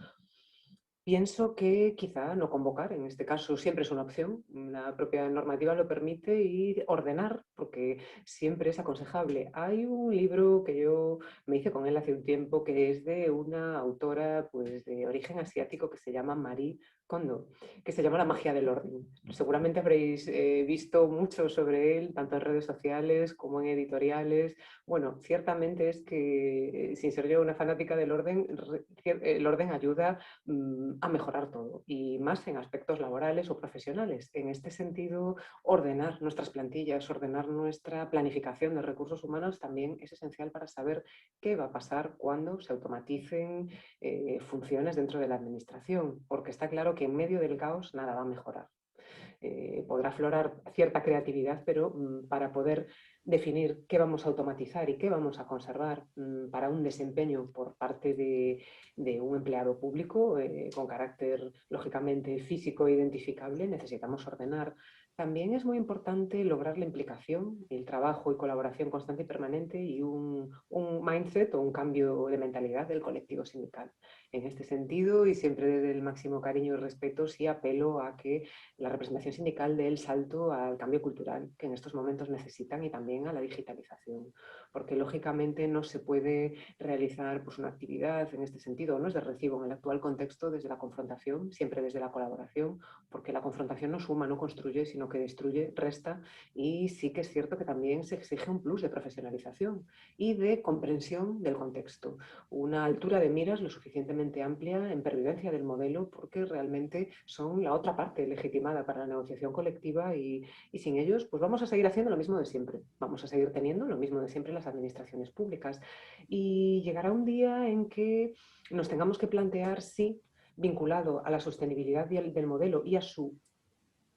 Pienso que quizá no convocar, en este caso siempre es una opción, la propia normativa lo permite, y ordenar, porque siempre es aconsejable. Hay un libro que yo me hice con él hace un tiempo que es de una autora pues, de origen asiático que se llama Marie Kondo, que se llama La magia del orden. Seguramente habréis visto mucho sobre él, tanto en redes sociales como en editoriales. Bueno, ciertamente es que, sin ser yo una fanática del orden, el orden ayuda a mejorar todo, y más en aspectos laborales o profesionales. En este sentido, ordenar nuestras plantillas, ordenar nuestra planificación de recursos humanos también es esencial para saber qué va a pasar cuando se automaticen funciones dentro de la administración, porque está claro que en medio del caos nada va a mejorar. Podrá aflorar cierta creatividad, pero para poder definir qué vamos a automatizar y qué vamos a conservar para un desempeño por parte de un empleado público con carácter lógicamente físico e identificable, necesitamos ordenar. También es muy importante lograr la implicación, el trabajo y colaboración constante y permanente y un mindset o un cambio de mentalidad del colectivo sindical. En este sentido, y siempre desde el máximo cariño y respeto, sí apelo a que la representación sindical dé el salto al cambio cultural que en estos momentos necesitan, y también a la digitalización, porque lógicamente no se puede realizar pues, una actividad en este sentido, no es de recibo en el actual contexto desde la confrontación, siempre desde la colaboración, porque la confrontación no suma, no construye, sino que destruye, resta, y sí que es cierto que también se exige un plus de profesionalización y de comprensión del contexto, una altura de miras lo suficientemente amplia en pervivencia del modelo, porque realmente son la otra parte legitimada para la negociación colectiva, y sin ellos pues vamos a seguir haciendo lo mismo de siempre, vamos a seguir teniendo lo mismo de siempre en las administraciones públicas, y llegará un día en que nos tengamos que plantear si, vinculado a la sostenibilidad del modelo y a su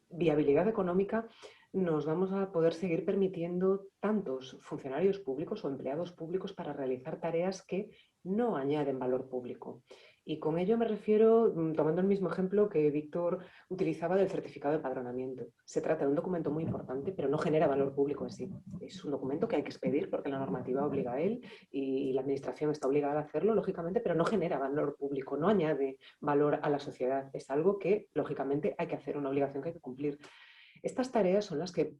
viabilidad económica, nos vamos a poder seguir permitiendo tantos funcionarios públicos o empleados públicos para realizar tareas que no añaden valor público. Y con ello me refiero, tomando el mismo ejemplo que Víctor utilizaba del certificado de empadronamiento. Se trata de un documento muy importante, pero no genera valor público en sí. Es un documento que hay que expedir porque la normativa obliga a él y la administración está obligada a hacerlo, lógicamente, pero no genera valor público, no añade valor a la sociedad. Es algo que, lógicamente, hay que hacer, una obligación que hay que cumplir. Estas tareas son las que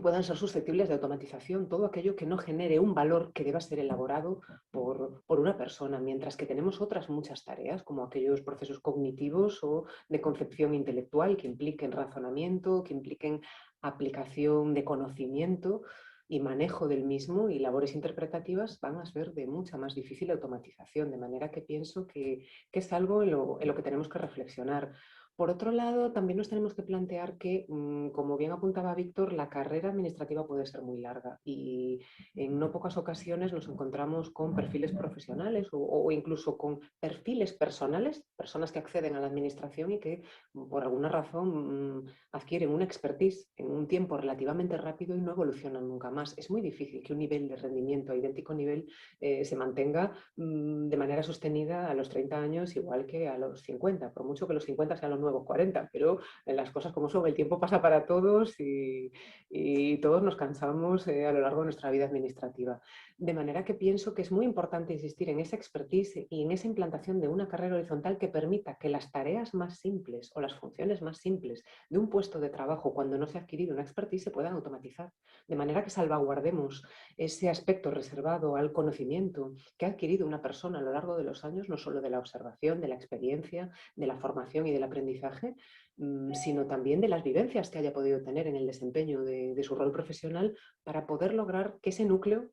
puedan ser susceptibles de automatización, todo aquello que no genere un valor que deba ser elaborado por una persona, mientras que tenemos otras muchas tareas, como aquellos procesos cognitivos o de concepción intelectual que impliquen razonamiento, que impliquen aplicación de conocimiento y manejo del mismo, y labores interpretativas van a ser de mucha más difícil automatización, de manera que pienso que es algo en lo que tenemos que reflexionar. Por otro lado, también nos tenemos que plantear que, como bien apuntaba Víctor, la carrera administrativa puede ser muy larga y en no pocas ocasiones nos encontramos con perfiles profesionales o incluso con perfiles personales, personas que acceden a la administración y que por alguna razón adquieren una expertise en un tiempo relativamente rápido y no evolucionan nunca más. Es muy difícil que un nivel de rendimiento a idéntico nivel se mantenga de manera sostenida a los 30 años igual que a los 50, por mucho que los 50 sean los nuevos 40, pero las cosas como son, el tiempo pasa para todos y todos nos cansamos a lo largo de nuestra vida administrativa. De manera que pienso que es muy importante insistir en esa expertise y en esa implantación de una carrera horizontal que permita que las tareas más simples o las funciones más simples de un puesto de trabajo, cuando no se ha adquirido una expertise, se puedan automatizar. De manera que salvaguardemos ese aspecto reservado al conocimiento que ha adquirido una persona a lo largo de los años, no solo de la observación, de la experiencia, de la formación y del aprendizaje, sino también de las vivencias que haya podido tener en el desempeño de su rol profesional, para poder lograr que ese núcleo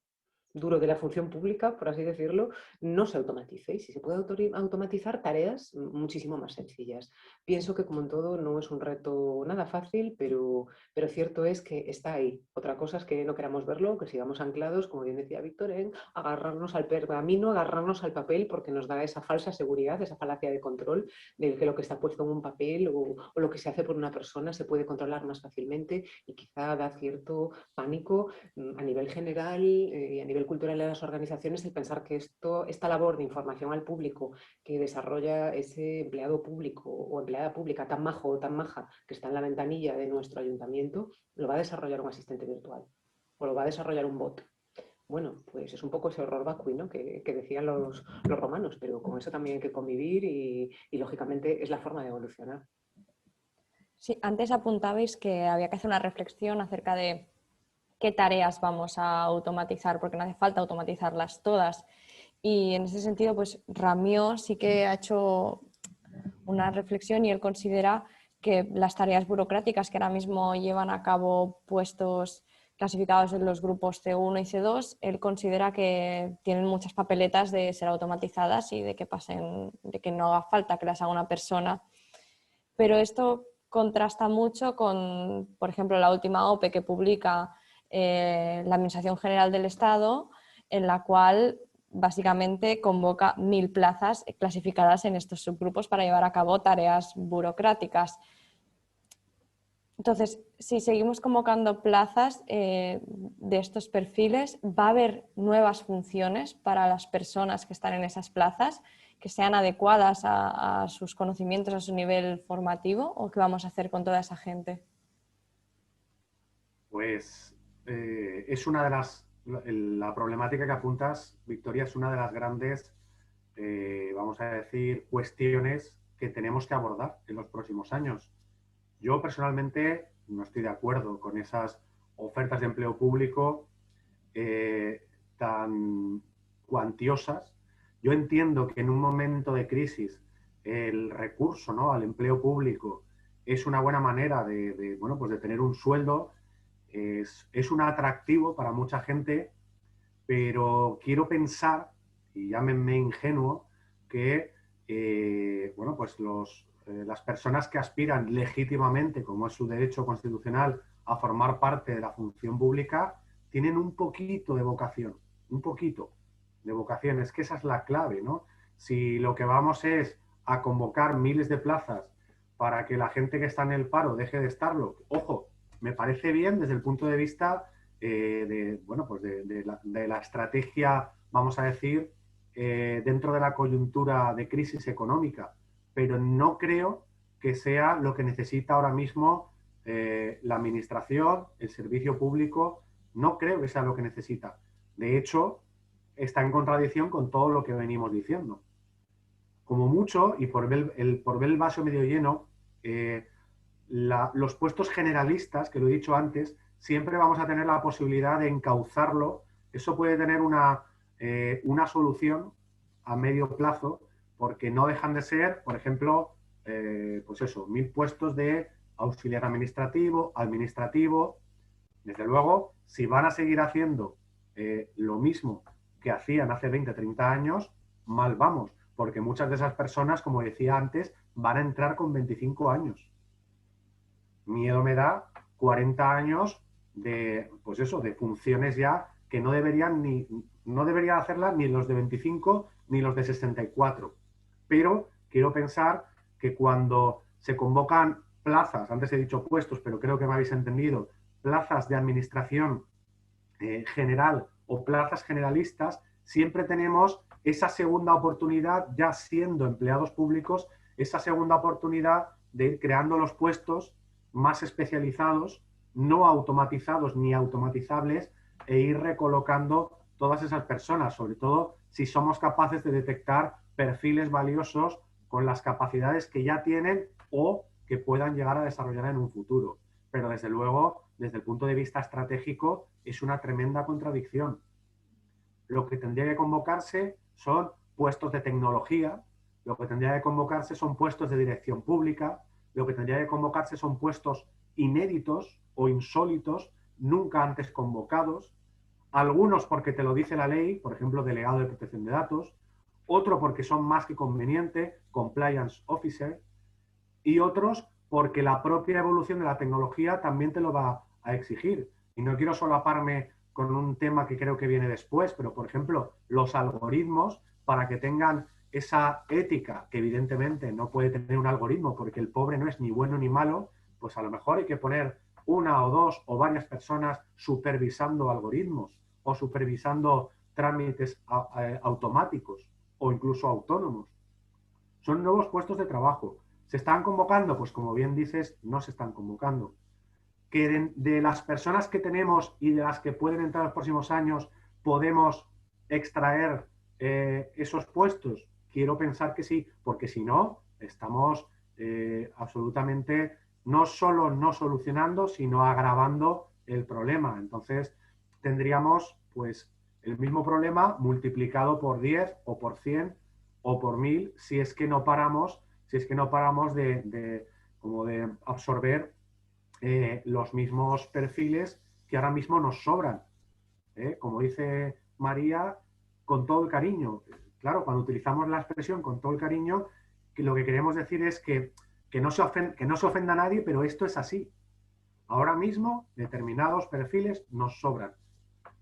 duro de la función pública, por así decirlo, no se automatice y si se puede automatizar tareas muchísimo más sencillas. Pienso que, como en todo, no es un reto nada fácil, pero cierto es que está ahí. Otra cosa es que no queramos verlo, que sigamos anclados, como bien decía Víctor, en agarrarnos al pergamino, agarrarnos al papel, porque nos da esa falsa seguridad, esa falacia de control, de que lo que está puesto en un papel o lo que se hace por una persona se puede controlar más fácilmente, y quizá da cierto pánico a nivel general y a nivel cultural de las organizaciones el pensar que esta labor de información al público que desarrolla ese empleado público o empleada pública tan majo o tan maja que está en la ventanilla de nuestro ayuntamiento, lo va a desarrollar un asistente virtual o lo va a desarrollar un bot. Bueno, pues es un poco ese horror vacui, ¿no?, que decían los romanos, pero con eso también hay que convivir y lógicamente es la forma de evolucionar. Sí, antes apuntabais que había que hacer una reflexión acerca de qué tareas vamos a automatizar, porque no hace falta automatizarlas todas. Y en ese sentido, pues Ramió sí que ha hecho una reflexión y él considera que las tareas burocráticas que ahora mismo llevan a cabo puestos clasificados en los grupos C1 y C2, él considera que tienen muchas papeletas de ser automatizadas y de que no haga falta que las haga una persona. Pero esto contrasta mucho con, por ejemplo, la última OPE que publica la Administración General del Estado, en la cual básicamente convoca 1000 plazas clasificadas en estos subgrupos para llevar a cabo tareas burocráticas. Entonces, si seguimos convocando plazas de estos perfiles, ¿va a haber nuevas funciones para las personas que están en esas plazas que sean adecuadas a sus conocimientos, a su nivel formativo? ¿O qué vamos a hacer con toda esa gente? Pues es una de la problemática que apuntas, Victoria, es una de las grandes, vamos a decir, cuestiones que tenemos que abordar en los próximos años. Yo personalmente no estoy de acuerdo con esas ofertas de empleo público tan cuantiosas. Yo entiendo que en un momento de crisis el recurso, ¿no?, al empleo público es una buena manera bueno, pues de tener un sueldo, es un atractivo para mucha gente, pero quiero pensar, y llámenme ingenuo, que bueno, pues las personas que aspiran legítimamente, como es su derecho constitucional, a formar parte de la función pública, tienen un poquito de vocación, un poquito de vocación. Es que esa es la clave, ¿no? Si lo que vamos es a convocar miles de plazas para que la gente que está en el paro deje de estarlo, ojo, me parece bien desde el punto de vista bueno, pues de la estrategia, vamos a decir, dentro de la coyuntura de crisis económica, pero no creo que sea lo que necesita ahora mismo la administración, el servicio público, no creo que sea lo que necesita. De hecho, está en contradicción con todo lo que venimos diciendo. Como mucho, y por ver el vaso medio lleno, los puestos generalistas, que lo he dicho antes, siempre vamos a tener la posibilidad de encauzarlo. Eso puede tener una solución a medio plazo, porque no dejan de ser, por ejemplo, pues eso, 1000 puestos de auxiliar administrativo. Desde luego, si van a seguir haciendo lo mismo que hacían hace 20, 30 años, mal vamos, porque muchas de esas personas, como decía antes, van a entrar con 25 años. Miedo me da 40 años de, pues eso, de funciones ya que no deberían hacerlas ni los de 25 ni los de 64. Pero quiero pensar que cuando se convocan plazas, antes he dicho puestos, pero creo que me habéis entendido, plazas de administración general o plazas generalistas, siempre tenemos esa segunda oportunidad, ya siendo empleados públicos, esa segunda oportunidad de ir creando los puestos más especializados, no automatizados ni automatizables, e ir recolocando todas esas personas, sobre todo si somos capaces de detectar perfiles valiosos con las capacidades que ya tienen o que puedan llegar a desarrollar en un futuro. Pero desde luego, desde el punto de vista estratégico, es una tremenda contradicción. Lo que tendría que convocarse son puestos de tecnología, lo que tendría que convocarse son puestos de dirección pública, lo que tendría que convocarse son puestos inéditos o insólitos, nunca antes convocados, algunos porque te lo dice la ley, por ejemplo, delegado de protección de datos, otro porque son más que conveniente, compliance officer, y otros porque la propia evolución de la tecnología también te lo va a exigir. Y no quiero solaparme con un tema que creo que viene después, pero, por ejemplo, los algoritmos, para que tengan esa ética, que evidentemente no puede tener un algoritmo porque el pobre no es ni bueno ni malo, pues a lo mejor hay que poner una o dos o varias personas supervisando algoritmos o supervisando trámites automáticos o incluso autónomos. Son nuevos puestos de trabajo. ¿Se están convocando? Pues como bien dices, no se están convocando. Que de las personas que tenemos y de las que pueden entrar en los próximos años podemos extraer esos puestos. Quiero pensar que sí, porque si no, estamos absolutamente no solo no solucionando, sino agravando el problema. Entonces, tendríamos pues el mismo problema multiplicado por 10 o por 100 o por 1000 si es que no paramos de absorber los mismos perfiles que ahora mismo nos sobran. Como dice María, con todo el cariño. Claro, cuando utilizamos la expresión con todo el cariño, que lo que queremos decir es que no se ofenda a nadie, pero esto es así. Ahora mismo, determinados perfiles nos sobran.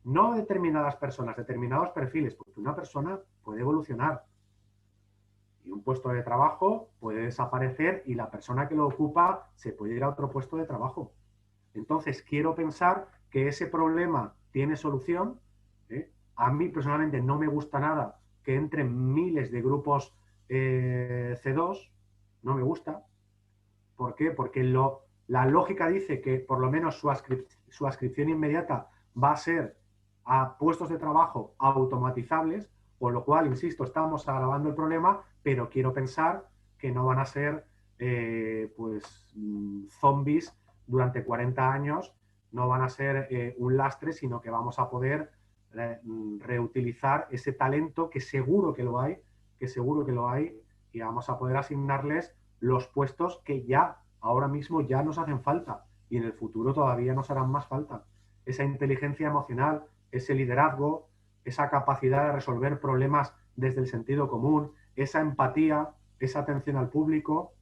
No determinadas personas, determinados perfiles, porque una persona puede evolucionar. Y un puesto de trabajo puede desaparecer y la persona que lo ocupa se puede ir a otro puesto de trabajo. Entonces, quiero pensar que ese problema tiene solución. A mí, personalmente, no me gusta nada que entren miles de grupos C2. No me gusta. ¿Por qué? Porque la lógica dice que por lo menos su adscripción inmediata va a ser a puestos de trabajo automatizables, con lo cual, insisto, estamos agravando el problema, pero quiero pensar que no van a ser zombies durante 40 años, no van a ser un lastre, sino que vamos a poder reutilizar ese talento que seguro que lo hay, y vamos a poder asignarles los puestos que ya, ahora mismo ya nos hacen falta y en el futuro todavía nos harán más falta. Esa inteligencia emocional, ese liderazgo, esa capacidad de resolver problemas desde el sentido común, esa empatía, esa atención al público.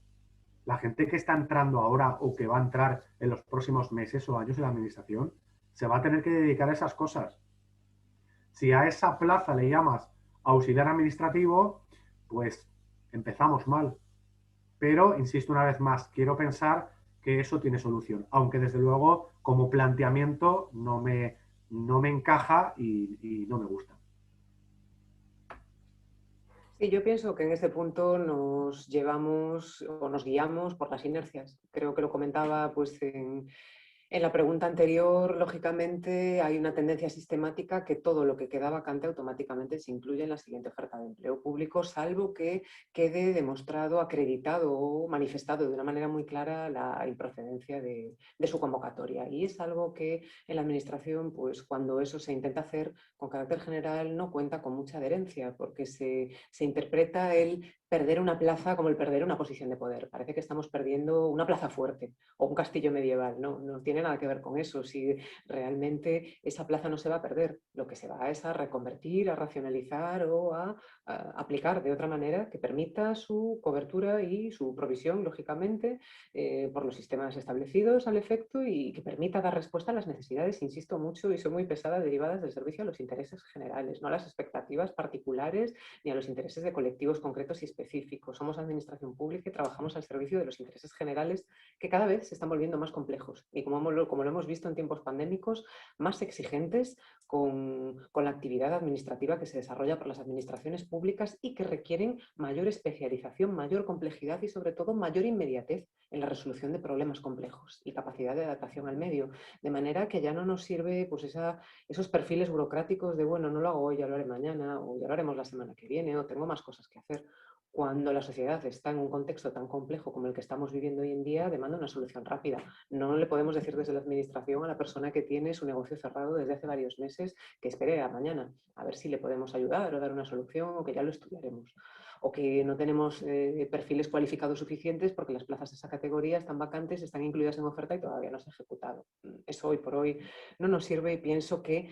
La gente que está entrando ahora o que va a entrar en los próximos meses o años en la administración se va a tener que dedicar a esas cosas. Si a esa plaza le llamas auxiliar administrativo, pues empezamos mal. Pero, insisto una vez más, quiero pensar que eso tiene solución, aunque desde luego como planteamiento no me encaja y no me gusta. Sí, yo pienso que en este punto nos llevamos o nos guiamos por las inercias. Creo que lo comentaba pues, en la pregunta anterior, lógicamente, hay una tendencia sistemática que todo lo que queda vacante automáticamente se incluye en la siguiente oferta de empleo público, salvo que quede demostrado, acreditado o manifestado de una manera muy clara la improcedencia de su convocatoria. Y es algo que en la Administración, pues cuando eso se intenta hacer con carácter general, no cuenta con mucha adherencia, porque se interpreta el perder una plaza como el perder una posición de poder. Parece que estamos perdiendo una plaza fuerte o un castillo medieval. No, no tiene nada que ver con eso. Si realmente esa plaza no se va a perder, lo que se va es a reconvertir, a racionalizar o a aplicar de otra manera que permita su cobertura y su provisión, lógicamente, por los sistemas establecidos al efecto y que permita dar respuesta a las necesidades, insisto mucho, y soy muy pesada, derivadas del servicio a los intereses generales, no a las expectativas particulares ni a los intereses de colectivos concretos y específicos. Somos administración pública y trabajamos al servicio de los intereses generales que cada vez se están volviendo más complejos y como lo hemos visto en tiempos pandémicos, más exigentes con la actividad administrativa que se desarrolla por las administraciones públicas y que requieren mayor especialización, mayor complejidad y sobre todo mayor inmediatez en la resolución de problemas complejos y capacidad de adaptación al medio, de manera que ya no nos sirve pues esos perfiles burocráticos de bueno, no lo hago hoy, ya lo haré mañana o ya lo haremos la semana que viene o tengo más cosas que hacer. Cuando la sociedad está en un contexto tan complejo como el que estamos viviendo hoy en día, demanda una solución rápida. No le podemos decir desde la administración a la persona que tiene su negocio cerrado desde hace varios meses que espere a mañana, a ver si le podemos ayudar o dar una solución o que ya lo estudiaremos. O que no tenemos perfiles cualificados suficientes porque las plazas de esa categoría están vacantes, están incluidas en oferta y todavía no se ha ejecutado. Eso hoy por hoy no nos sirve y pienso que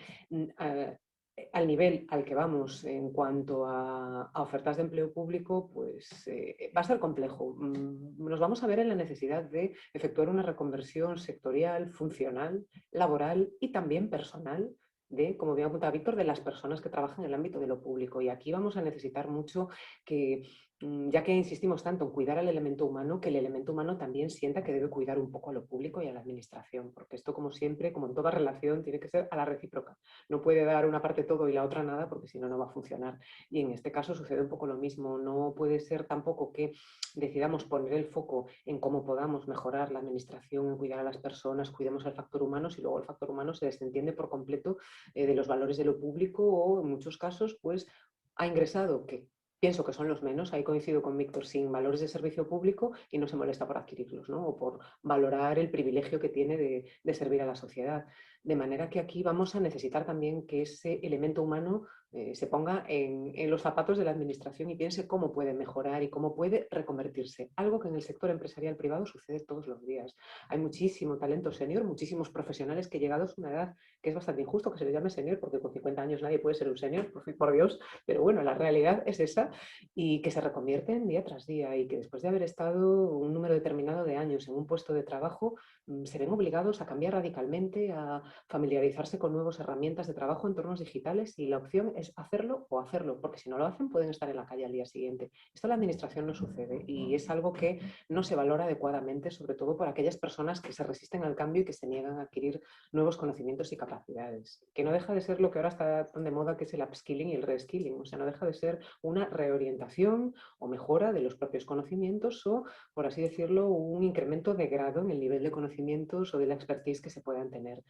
al nivel al que vamos en cuanto a ofertas de empleo público, pues va a ser complejo. Nos vamos a ver en la necesidad de efectuar una reconversión sectorial, funcional, laboral y también personal de, como bien apuntaba Víctor, de las personas que trabajan en el ámbito de lo público. Y aquí vamos a necesitar mucho que, ya que insistimos tanto en cuidar al elemento humano, que el elemento humano también sienta que debe cuidar un poco a lo público y a la administración, porque esto, como siempre, como en toda relación, tiene que ser a la recíproca. No puede dar una parte todo y la otra nada, porque si no, no va a funcionar. Y en este caso sucede un poco lo mismo. No puede ser tampoco que decidamos poner el foco en cómo podamos mejorar la administración, en cuidar a las personas, cuidemos al factor humano, si luego el factor humano se desentiende por completo de los valores de lo público o en muchos casos pues ha ingresado, que pienso que son los menos, ahí coincido con Víctor, sin valores de servicio público y no se molesta por adquirirlos, ¿no? O por valorar el privilegio que tiene de servir a la sociedad. De manera que aquí vamos a necesitar también que ese elemento humano se ponga en los zapatos de la administración y piense cómo puede mejorar y cómo puede reconvertirse. Algo que en el sector empresarial privado sucede todos los días. Hay muchísimo talento senior, muchísimos profesionales que llegados a una edad que es bastante injusto que se les llame senior, porque con 50 años nadie puede ser un senior, por Dios, pero bueno, la realidad es esa, y que se reconvierten día tras día y que después de haber estado un número determinado de años en un puesto de trabajo, se ven obligados a cambiar radicalmente, a familiarizarse con nuevas herramientas de trabajo, entornos digitales, y la opción es hacerlo o hacerlo, porque si no lo hacen pueden estar en la calle al día siguiente. Esto en la administración no sucede y es algo que no se valora adecuadamente, sobre todo por aquellas personas que se resisten al cambio y que se niegan a adquirir nuevos conocimientos y capacidades, que no deja de ser lo que ahora está tan de moda, que es el upskilling y el reskilling. O sea, no deja de ser una reorientación o mejora de los propios conocimientos o, por así decirlo, un incremento de grado en el nivel de conocimientos o de la expertise que se puedan tener.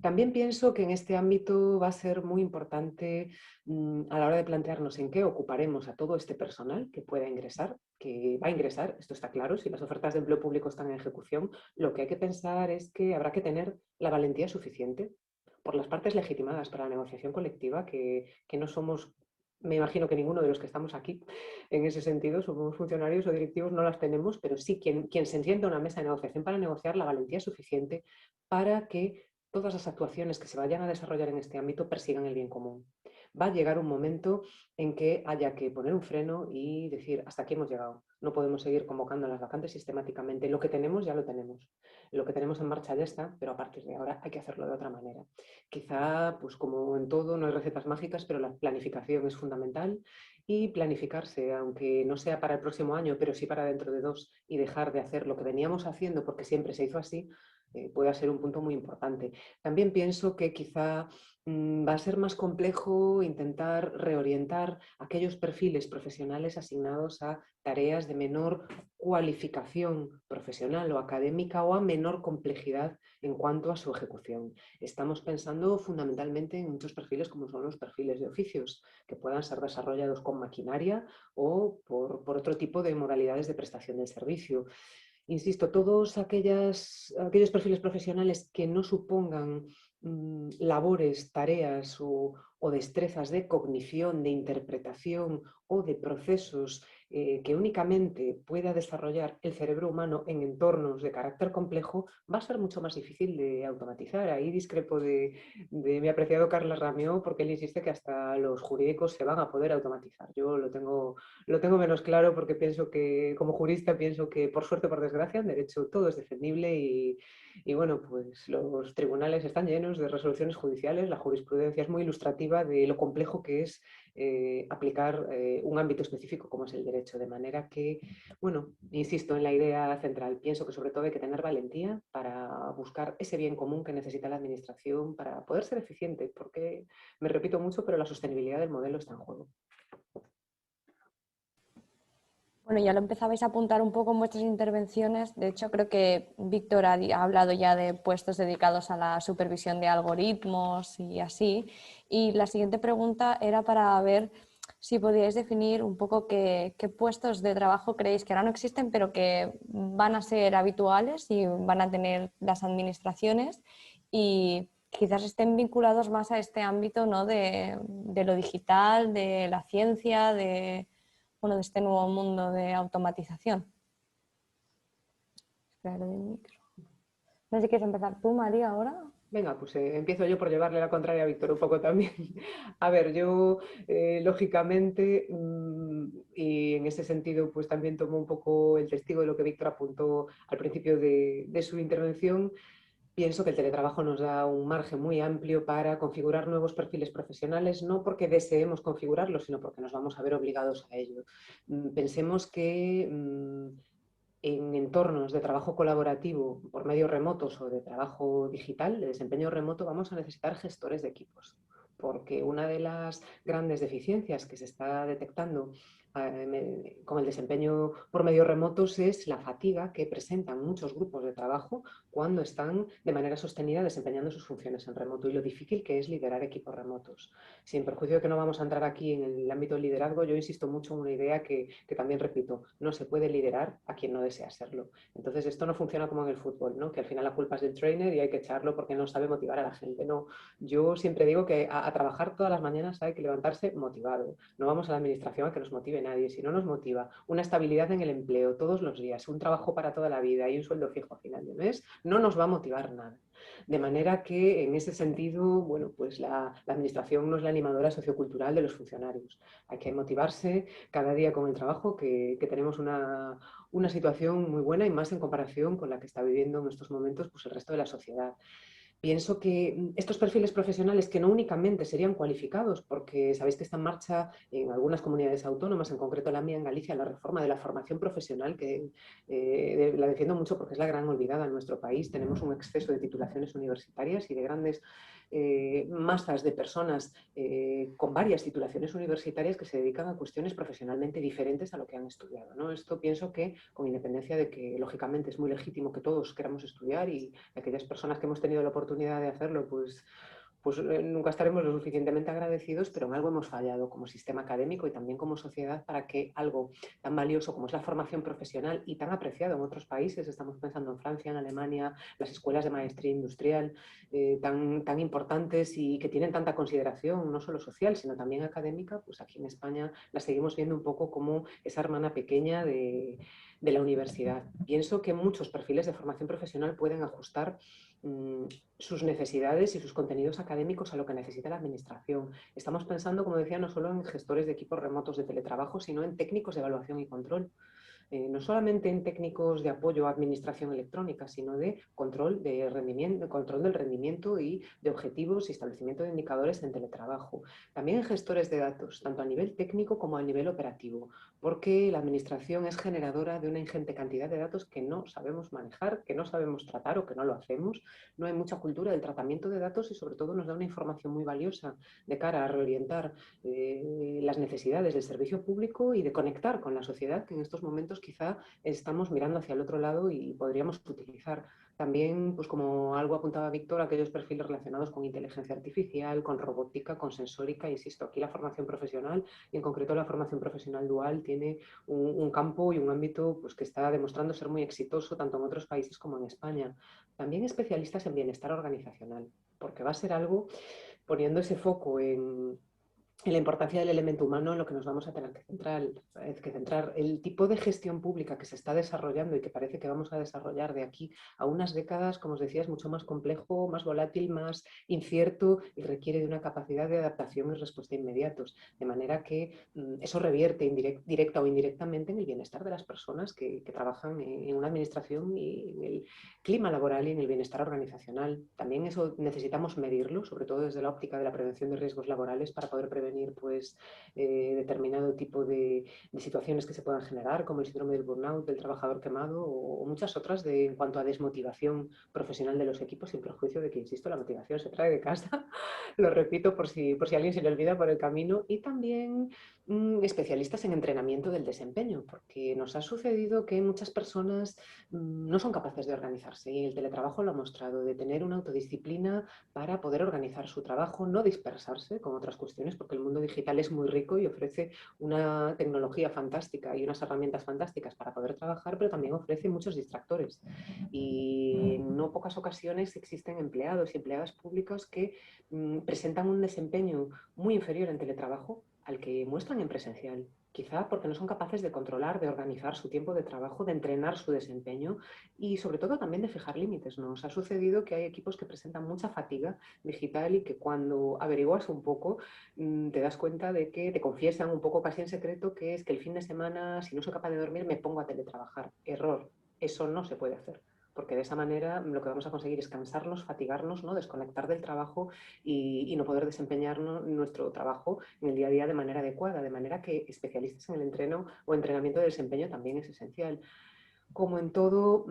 También pienso que en este ámbito va a ser muy importante a la hora de plantearnos en qué ocuparemos a todo este personal que pueda ingresar, que va a ingresar, esto está claro, si las ofertas de empleo público están en ejecución, lo que hay que pensar es que habrá que tener la valentía suficiente por las partes legitimadas para la negociación colectiva, que no somos, me imagino que ninguno de los que estamos aquí en ese sentido, somos funcionarios o directivos, no las tenemos, pero sí quien se sienta a una mesa de negociación para negociar la valentía suficiente para que todas las actuaciones que se vayan a desarrollar en este ámbito persigan el bien común. Va a llegar un momento en que haya que poner un freno y decir, hasta aquí hemos llegado. No podemos seguir convocando a las vacantes sistemáticamente. Lo que tenemos ya lo tenemos. Lo que tenemos en marcha ya está, pero a partir de ahora hay que hacerlo de otra manera. Quizá, pues como en todo, no hay recetas mágicas, pero la planificación es fundamental y planificarse, aunque no sea para el próximo año, pero sí para dentro de 2, y dejar de hacer lo que veníamos haciendo porque siempre se hizo así, pueda ser un punto muy importante. También pienso que quizá va a ser más complejo intentar reorientar aquellos perfiles profesionales asignados a tareas de menor cualificación profesional o académica o a menor complejidad en cuanto a su ejecución. Estamos pensando fundamentalmente en muchos perfiles como son los perfiles de oficios, que puedan ser desarrollados con maquinaria o por otro tipo de modalidades de prestación del servicio. Insisto, todos aquellos perfiles profesionales que no supongan labores, tareas o destrezas de cognición, de interpretación o de procesos que únicamente pueda desarrollar el cerebro humano en entornos de carácter complejo, va a ser mucho más difícil de automatizar. Ahí discrepo de mi apreciado Carles Ramió, porque él insiste que hasta los jurídicos se van a poder automatizar. Yo lo tengo menos claro porque pienso que, como jurista, pienso que por suerte o por desgracia, en derecho todo es defendible y bueno, pues los tribunales están llenos de resoluciones judiciales, la jurisprudencia es muy ilustrativa de lo complejo que es aplicar un ámbito específico como es el derecho, de manera que, bueno, insisto en la idea central, pienso que sobre todo hay que tener valentía para buscar ese bien común que necesita la administración para poder ser eficiente, porque, me repito mucho, pero la sostenibilidad del modelo está en juego. Bueno, ya lo empezabais a apuntar un poco en vuestras intervenciones. De hecho, creo que Víctor ha hablado ya de puestos dedicados a la supervisión de algoritmos y así. Y la siguiente pregunta era para ver si podíais definir un poco qué puestos de trabajo creéis que ahora no existen, pero que van a ser habituales y van a tener las administraciones y quizás estén vinculados más a este ámbito, ¿no? de lo digital, de la ciencia, de este nuevo mundo de automatización. No sé si quieres empezar tú, María, ahora. Venga, pues empiezo yo por llevarle la contraria a Víctor un poco también. A ver, yo lógicamente, y en ese sentido, pues también tomo un poco el testigo de lo que Víctor apuntó al principio de su intervención. Pienso que el teletrabajo nos da un margen muy amplio para configurar nuevos perfiles profesionales, no porque deseemos configurarlos, sino porque nos vamos a ver obligados a ello. Pensemos que en entornos de trabajo colaborativo por medios remotos o de trabajo digital, de desempeño remoto, vamos a necesitar gestores de equipos, porque una de las grandes deficiencias que se está detectando con el desempeño por medios remotos es la fatiga que presentan muchos grupos de trabajo cuando están de manera sostenida desempeñando sus funciones en remoto y lo difícil que es liderar equipos remotos. Sin perjuicio de que no vamos a entrar aquí en el ámbito del liderazgo, yo insisto mucho en una idea que también repito, no se puede liderar a quien no desea serlo. Entonces esto no funciona como en el fútbol, ¿no? Que al final la culpa es del trainer y hay que echarlo porque no sabe motivar a la gente. No, yo siempre digo que a trabajar todas las mañanas hay que levantarse motivado. No vamos a la administración a que nos motive nadie. Si no nos motiva una estabilidad en el empleo todos los días, un trabajo para toda la vida y un sueldo fijo a final de mes, no nos va a motivar nada. De manera que en ese sentido, bueno, pues la administración no es la animadora sociocultural de los funcionarios. Hay que motivarse cada día con el trabajo, que tenemos una situación muy buena y más en comparación con la que está viviendo en estos momentos pues el resto de la sociedad. Pienso que estos perfiles profesionales que no únicamente serían cualificados, porque sabéis que está en marcha en algunas comunidades autónomas, en concreto la mía en Galicia, la reforma de la formación profesional, que la defiendo mucho porque es la gran olvidada en nuestro país. Tenemos un exceso de titulaciones universitarias y de grandes masas de personas con varias titulaciones universitarias que se dedican a cuestiones profesionalmente diferentes a lo que han estudiado, ¿no? Esto pienso que, con independencia de que lógicamente es muy legítimo que todos queramos estudiar y aquellas personas que hemos tenido la oportunidad de hacerlo, pues nunca estaremos lo suficientemente agradecidos, pero en algo hemos fallado como sistema académico y también como sociedad para que algo tan valioso como es la formación profesional y tan apreciado en otros países, estamos pensando en Francia, en Alemania, las escuelas de maestría industrial tan importantes y que tienen tanta consideración, no solo social, sino también académica, pues aquí en España la seguimos viendo un poco como esa hermana pequeña de la universidad. Pienso que muchos perfiles de formación profesional pueden ajustar sus necesidades y sus contenidos académicos a lo que necesita la administración. Estamos pensando, como decía, no solo en gestores de equipos remotos de teletrabajo, sino en técnicos de evaluación y control. No solamente en técnicos de apoyo a administración electrónica, sino de control del rendimiento y de objetivos y establecimiento de indicadores en teletrabajo. También en gestores de datos, tanto a nivel técnico como a nivel operativo, porque la administración es generadora de una ingente cantidad de datos que no sabemos manejar, que no sabemos tratar o que no lo hacemos. No hay mucha cultura del tratamiento de datos y sobre todo nos da una información muy valiosa de cara a reorientar las necesidades del servicio público y de conectar con la sociedad, que en estos momentos quizá estamos mirando hacia el otro lado y podríamos utilizar. También, pues como algo apuntaba Víctor, aquellos perfiles relacionados con inteligencia artificial, con robótica, con sensórica. Insisto, aquí la formación profesional y en concreto la formación profesional dual tiene un campo y un ámbito pues, que está demostrando ser muy exitoso tanto en otros países como en España. También especialistas en bienestar organizacional, porque va a ser algo poniendo ese foco en la importancia del elemento humano en lo que nos vamos a tener que centrar. El tipo de gestión pública que se está desarrollando y que parece que vamos a desarrollar de aquí a unas décadas, como os decía, es mucho más complejo, más volátil, más incierto y requiere de una capacidad de adaptación y respuesta inmediatos. De manera que eso revierte directa o indirectamente en el bienestar de las personas que trabajan en una administración y en el clima laboral y en el bienestar organizacional. También eso necesitamos medirlo, sobre todo desde la óptica de la prevención de riesgos laborales para poder prevenir pues, determinado tipo de situaciones que se puedan generar, como el síndrome del burnout, del trabajador quemado o muchas otras en cuanto a desmotivación profesional de los equipos, sin perjuicio de que, insisto, la motivación se trae de casa, lo repito por si a alguien se le olvida por el camino, y también especialistas en entrenamiento del desempeño, porque nos ha sucedido que muchas personas no son capaces de organizarse y el teletrabajo lo ha mostrado, de tener una autodisciplina para poder organizar su trabajo, no dispersarse con otras cuestiones, porque el mundo digital es muy rico y ofrece una tecnología fantástica y unas herramientas fantásticas para poder trabajar, pero también ofrece muchos distractores. Y en no pocas ocasiones existen empleados y empleadas públicos que presentan un desempeño muy inferior en teletrabajo al que muestran en presencial. Quizá porque no son capaces de controlar, de organizar su tiempo de trabajo, de entrenar su desempeño y sobre todo también de fijar límites. Nos ha sucedido que hay equipos que presentan mucha fatiga digital y que cuando averiguas un poco te das cuenta de que te confiesan un poco casi en secreto que es que el fin de semana, si no soy capaz de dormir, me pongo a teletrabajar. Error, eso no se puede hacer. Porque de esa manera lo que vamos a conseguir es cansarnos, fatigarnos, ¿no? Desconectar del trabajo y no poder desempeñarnos nuestro trabajo en el día a día de manera adecuada. De manera que especialistas en el entreno o entrenamiento de desempeño también es esencial. Como en todo,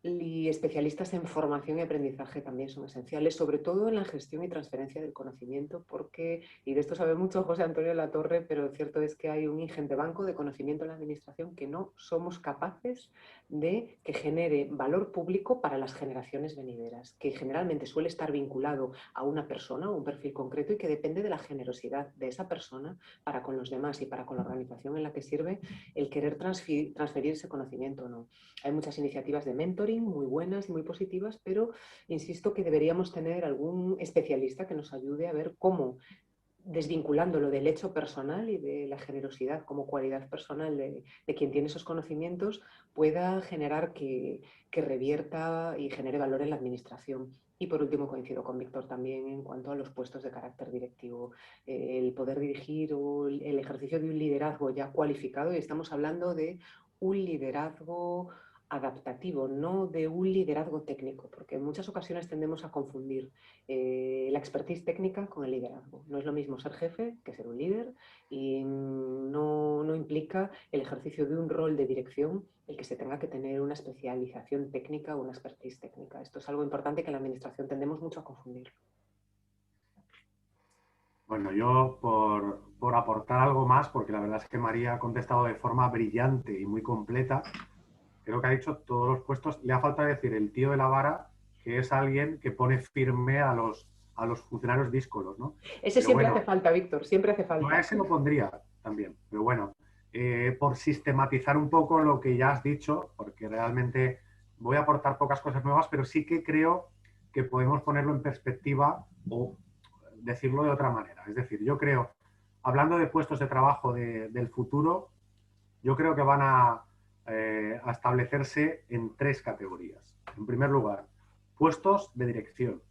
y especialistas en formación y aprendizaje también son esenciales, sobre todo en la gestión y transferencia del conocimiento, porque, y de esto sabe mucho José Antonio Latorre, pero cierto es que hay un ingente banco de conocimiento en la administración que no somos capaces de que genere valor público para las generaciones venideras, que generalmente suele estar vinculado a una persona o un perfil concreto y que depende de la generosidad de esa persona para con los demás y para con la organización en la que sirve el querer transferir ese conocimiento o no. Hay muchas iniciativas de mentoring muy buenas y muy positivas, pero insisto que deberíamos tener algún especialista que nos ayude a ver cómo, desvinculándolo del hecho personal y de la generosidad como cualidad personal de quien tiene esos conocimientos, pueda generar que revierta y genere valor en la administración. Y por último coincido con Víctor también en cuanto a los puestos de carácter directivo, el poder dirigir o el ejercicio de un liderazgo ya cualificado, y estamos hablando de un liderazgo adaptativo, no de un liderazgo técnico, porque en muchas ocasiones tendemos a confundir la expertise técnica con el liderazgo. No es lo mismo ser jefe que ser un líder y no implica el ejercicio de un rol de dirección el que se tenga que tener una especialización técnica o una expertise técnica. Esto es algo importante que en la administración tendemos mucho a confundir. Bueno, yo por aportar algo más, porque la verdad es que María ha contestado de forma brillante y muy completa, creo que ha dicho todos los puestos. Le ha faltado decir el tío de la vara, que es alguien que pone firme a los funcionarios díscolos, ¿no? Ese pero siempre bueno, hace falta, Víctor, siempre hace falta. Yo a ese lo pondría también, pero bueno, por sistematizar un poco lo que ya has dicho, porque realmente voy a aportar pocas cosas nuevas, pero sí que creo que podemos ponerlo en perspectiva o decirlo de otra manera. Es decir, yo creo, hablando de puestos de trabajo del futuro, yo creo que van a establecerse en 3 categorías. En primer lugar, puestos de dirección.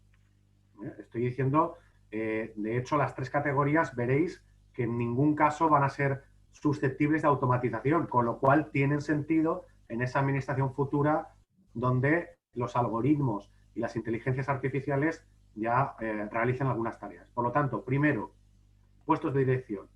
Estoy diciendo, de hecho, las 3 categorías veréis que en ningún caso van a ser susceptibles de automatización, con lo cual tienen sentido en esa administración futura donde los algoritmos y las inteligencias artificiales ya realizan algunas tareas. Por lo tanto, primero, puestos de dirección.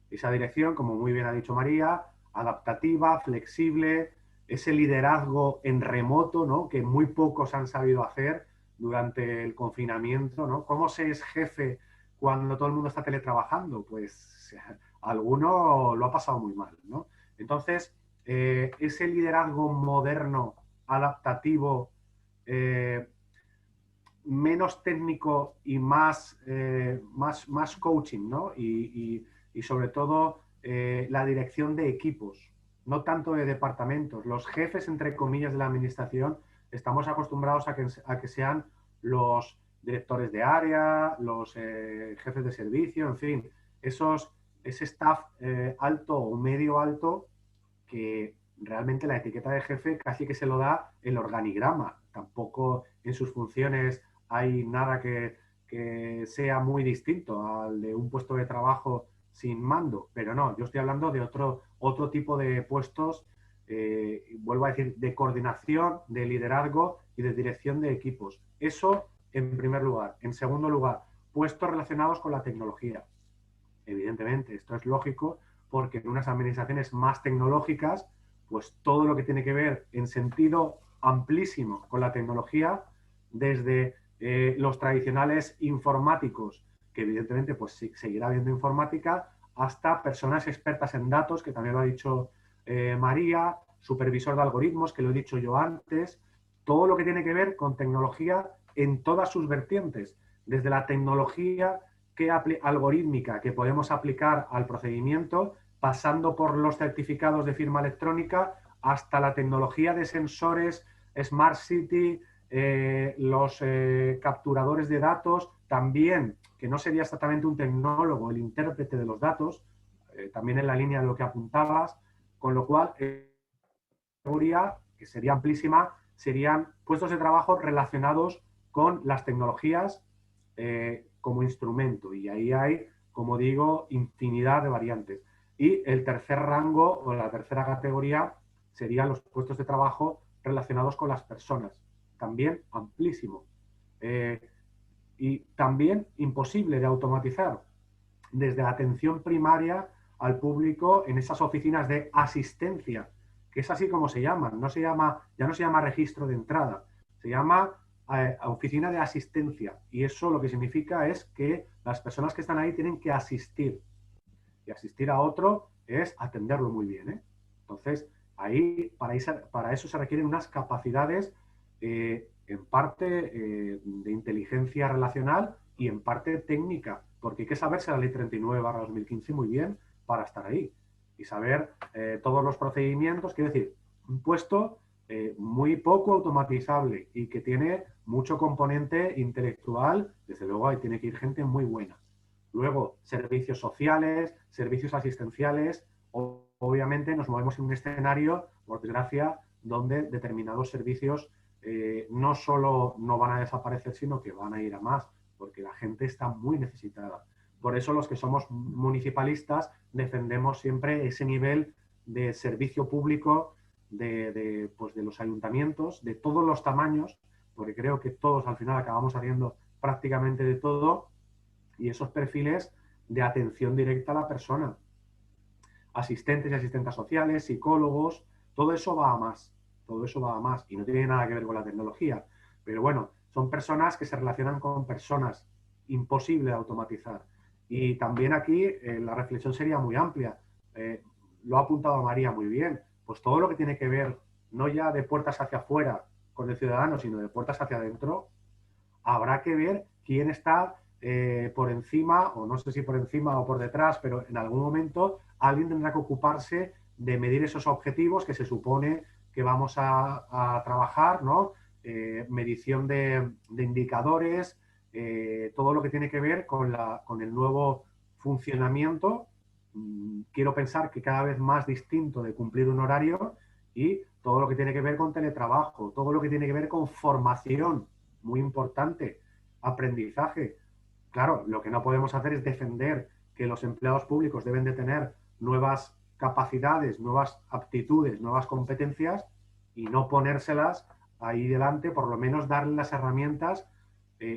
Esa dirección, como muy bien ha dicho María, adaptativa, flexible, ese liderazgo en remoto, ¿no? Que muy pocos han sabido hacer durante el confinamiento, ¿no? ¿Cómo se es jefe cuando todo el mundo está teletrabajando? Pues alguno lo ha pasado muy mal, ¿no? Entonces, ese liderazgo moderno, adaptativo, menos técnico y más coaching, ¿no? Y sobre todo la dirección de equipos, no tanto de departamentos. Los jefes, entre comillas, de la administración, estamos acostumbrados a que sean los directores de área, los jefes de servicio, en fin, ese staff alto o medio alto que realmente la etiqueta de jefe casi que se lo da el organigrama. Tampoco en sus funciones hay nada que sea muy distinto al de un puesto de trabajo sin mando, pero no, yo estoy hablando de otro tipo de puestos, vuelvo a decir, de coordinación, de liderazgo y de dirección de equipos. Eso en primer lugar. En segundo lugar, puestos relacionados con la tecnología. Evidentemente, esto es lógico porque en unas administraciones más tecnológicas, pues todo lo que tiene que ver en sentido amplísimo con la tecnología, desde los tradicionales informáticos, que evidentemente pues seguirá habiendo informática, hasta personas expertas en datos, que también lo ha dicho María, supervisor de algoritmos, que lo he dicho yo antes, todo lo que tiene que ver con tecnología en todas sus vertientes, desde la tecnología algorítmica que podemos aplicar al procedimiento, pasando por los certificados de firma electrónica hasta la tecnología de sensores, Smart City, los capturadores de datos, también, que no sería exactamente un tecnólogo, el intérprete de los datos, también en la línea de lo que apuntabas, con lo cual, categoría, que sería amplísima, serían puestos de trabajo relacionados con las tecnologías como instrumento. Y ahí hay, como digo, infinidad de variantes. Y el tercer rango o la tercera categoría serían los puestos de trabajo relacionados con las personas. También amplísimo. Y también imposible de automatizar. Desde la atención primaria al público en esas oficinas de asistencia, que es así como se llaman. Ya no se llama registro de entrada, se llama oficina de asistencia. Y eso lo que significa es que las personas que están ahí tienen que asistir. Y asistir a otro es atenderlo muy bien, ¿eh? Entonces, ahí para eso se requieren unas capacidades en parte de inteligencia relacional y en parte técnica, porque hay que saberse la ley 39/2015 muy bien para estar ahí y saber todos los procedimientos. Quiero decir, un puesto muy poco automatizable y que tiene mucho componente intelectual. Desde luego ahí tiene que ir gente muy buena. Luego, servicios sociales, servicios asistenciales. Obviamente nos movemos en un escenario, por desgracia, donde determinados servicios no solo no van a desaparecer, sino que van a ir a más, porque la gente está muy necesitada. Por eso los que somos municipalistas defendemos siempre ese nivel de servicio público de los ayuntamientos, de todos los tamaños, porque creo que todos al final acabamos haciendo prácticamente de todo, y esos perfiles de atención directa a la persona. Asistentes y asistentas sociales, psicólogos, todo eso va a más. Todo eso va a más y no tiene nada que ver con la tecnología. Pero bueno, son personas que se relacionan con personas, imposible de automatizar. Y también aquí la reflexión sería muy amplia. Lo ha apuntado María muy bien. Pues todo lo que tiene que ver, no ya de puertas hacia afuera con el ciudadano, sino de puertas hacia adentro, habrá que ver quién está por encima, o no sé si por encima o por detrás, pero en algún momento alguien tendrá que ocuparse de medir esos objetivos que se supone que vamos a trabajar, ¿no? Medición de indicadores, todo lo que tiene que ver con el nuevo funcionamiento. Quiero pensar que cada vez más distinto de cumplir un horario, y todo lo que tiene que ver con teletrabajo, todo lo que tiene que ver con formación, muy importante, aprendizaje. Claro, lo que no podemos hacer es defender que los empleados públicos deben de tener nuevas capacidades, nuevas aptitudes, nuevas competencias y no ponérselas ahí delante, por lo menos darles las herramientas,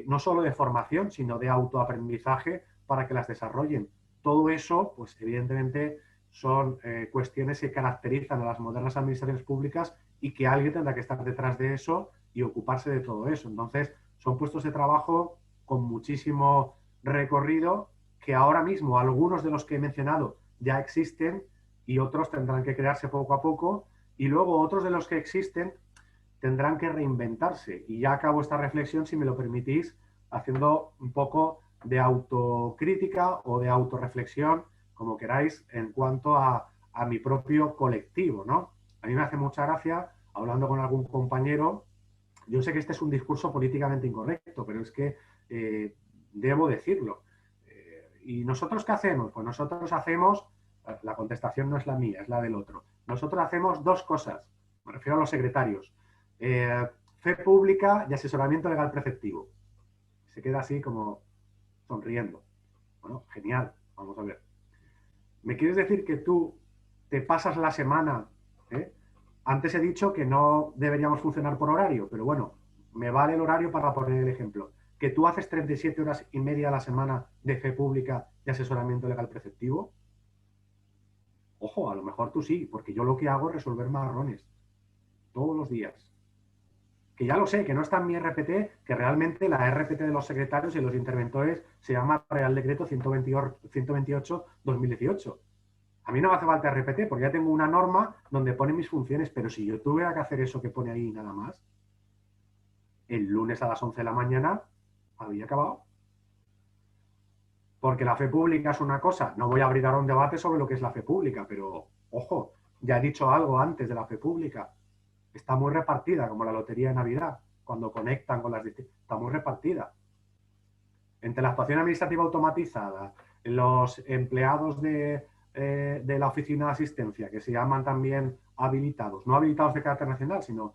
no solo de formación, sino de autoaprendizaje para que las desarrollen. todo eso, pues evidentemente son cuestiones que caracterizan a las modernas administraciones públicas y que alguien tendrá que estar detrás de eso y ocuparse de todo eso. Entonces, son puestos de trabajo con muchísimo recorrido que ahora mismo algunos de los que he mencionado ya existen y otros tendrán que crearse poco a poco, y luego otros de los que existen tendrán que reinventarse. Y ya acabo esta reflexión, si me lo permitís, haciendo un poco de autocrítica o de autorreflexión, como queráis, en cuanto a mi propio colectivo, ¿no? A mí me hace mucha gracia, hablando con algún compañero, yo sé que este es un discurso políticamente incorrecto, pero es que debo decirlo. ¿Y nosotros qué hacemos? Pues nosotros hacemos, la contestación no es la mía, es la del otro. Nosotros hacemos dos cosas, me refiero a los secretarios. Fe pública y asesoramiento legal preceptivo. Se queda así como sonriendo. Bueno, genial, vamos a ver. ¿Me quieres decir que tú te pasas la semana? Antes he dicho que no deberíamos funcionar por horario, pero bueno, me vale el horario para poner el ejemplo. Que tú haces 37 horas y media a la semana de fe pública y asesoramiento legal preceptivo. Ojo, a lo mejor tú sí, porque yo lo que hago es resolver marrones todos los días. Que ya lo sé, que no está en mi RPT, que realmente la RPT de los secretarios y los interventores se llama Real Decreto 128-2018. A mí no me hace falta RPT porque ya tengo una norma donde pone mis funciones, pero si yo tuviera que hacer eso que pone ahí nada más, el lunes a las 11 de la mañana había acabado. Porque la fe pública es una cosa, no voy a abrir ahora un debate sobre lo que es la fe pública, pero ojo, ya he dicho algo antes de la fe pública. Está muy repartida, como la lotería de Navidad, cuando conectan con las distintas. Está muy repartida. Entre la actuación administrativa automatizada, los empleados de la oficina de asistencia, que se llaman también habilitados, no habilitados de carácter nacional, sino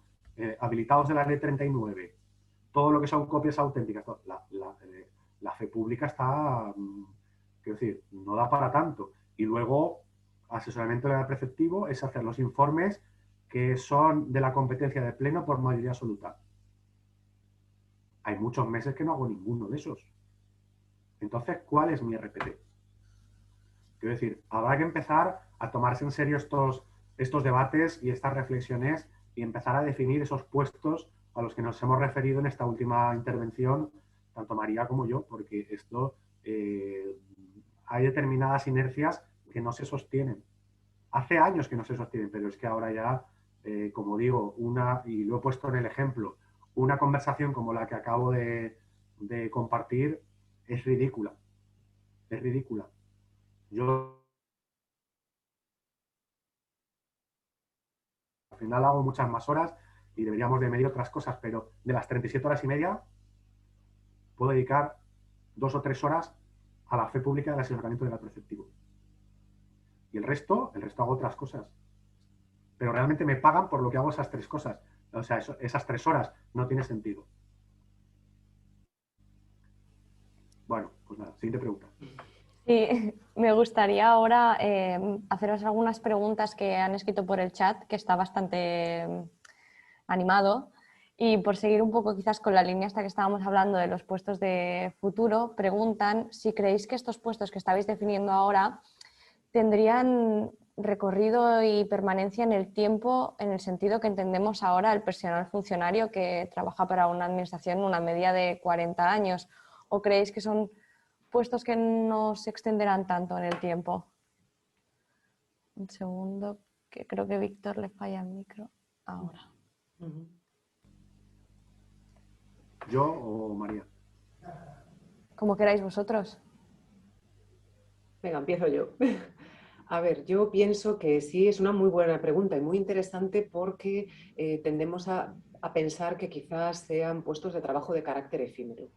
habilitados de la ley 39, todo lo que son copias auténticas, la fe pública está, quiero decir, no da para tanto. Y luego, asesoramiento legal preceptivo es hacer los informes que son de la competencia de pleno por mayoría absoluta. Hay muchos meses que no hago ninguno de esos. Entonces, ¿cuál es mi RPT? Quiero decir, habrá que empezar a tomarse en serio estos debates y estas reflexiones y empezar a definir esos puestos a los que nos hemos referido en esta última intervención, tanto María como yo, porque esto hay determinadas inercias que no se sostienen. Hace años que no se sostienen, pero es que ahora ya, como digo, y lo he puesto en el ejemplo, una conversación como la que acabo de compartir es ridícula. Es ridícula. Yo al final hago muchas más horas y deberíamos de medir otras cosas, pero de las 37 horas y media puedo dedicar 2 o 3 horas a la fe pública del asesoramiento legal preceptivo. Y el resto hago otras cosas. Pero realmente me pagan por lo que hago esas 3 cosas. O sea, esas 3 horas no tiene sentido. Bueno, pues nada, siguiente pregunta. Sí, me gustaría ahora haceros algunas preguntas que han escrito por el chat, que está bastante animado. Y por seguir un poco quizás con la línea hasta que estábamos hablando de los puestos de futuro, preguntan si creéis que estos puestos que estáis definiendo ahora tendrían recorrido y permanencia en el tiempo, en el sentido que entendemos ahora el personal funcionario que trabaja para una administración una media de 40 años. ¿O creéis que son puestos que no se extenderán tanto en el tiempo? Un segundo, que creo que Víctor le falla el micro ahora. ¿Yo o María? Como queráis vosotros. Venga, empiezo yo. A ver, yo pienso que sí, es una muy buena pregunta y muy interesante porque tendemos a pensar que quizás sean puestos de trabajo de carácter efímero.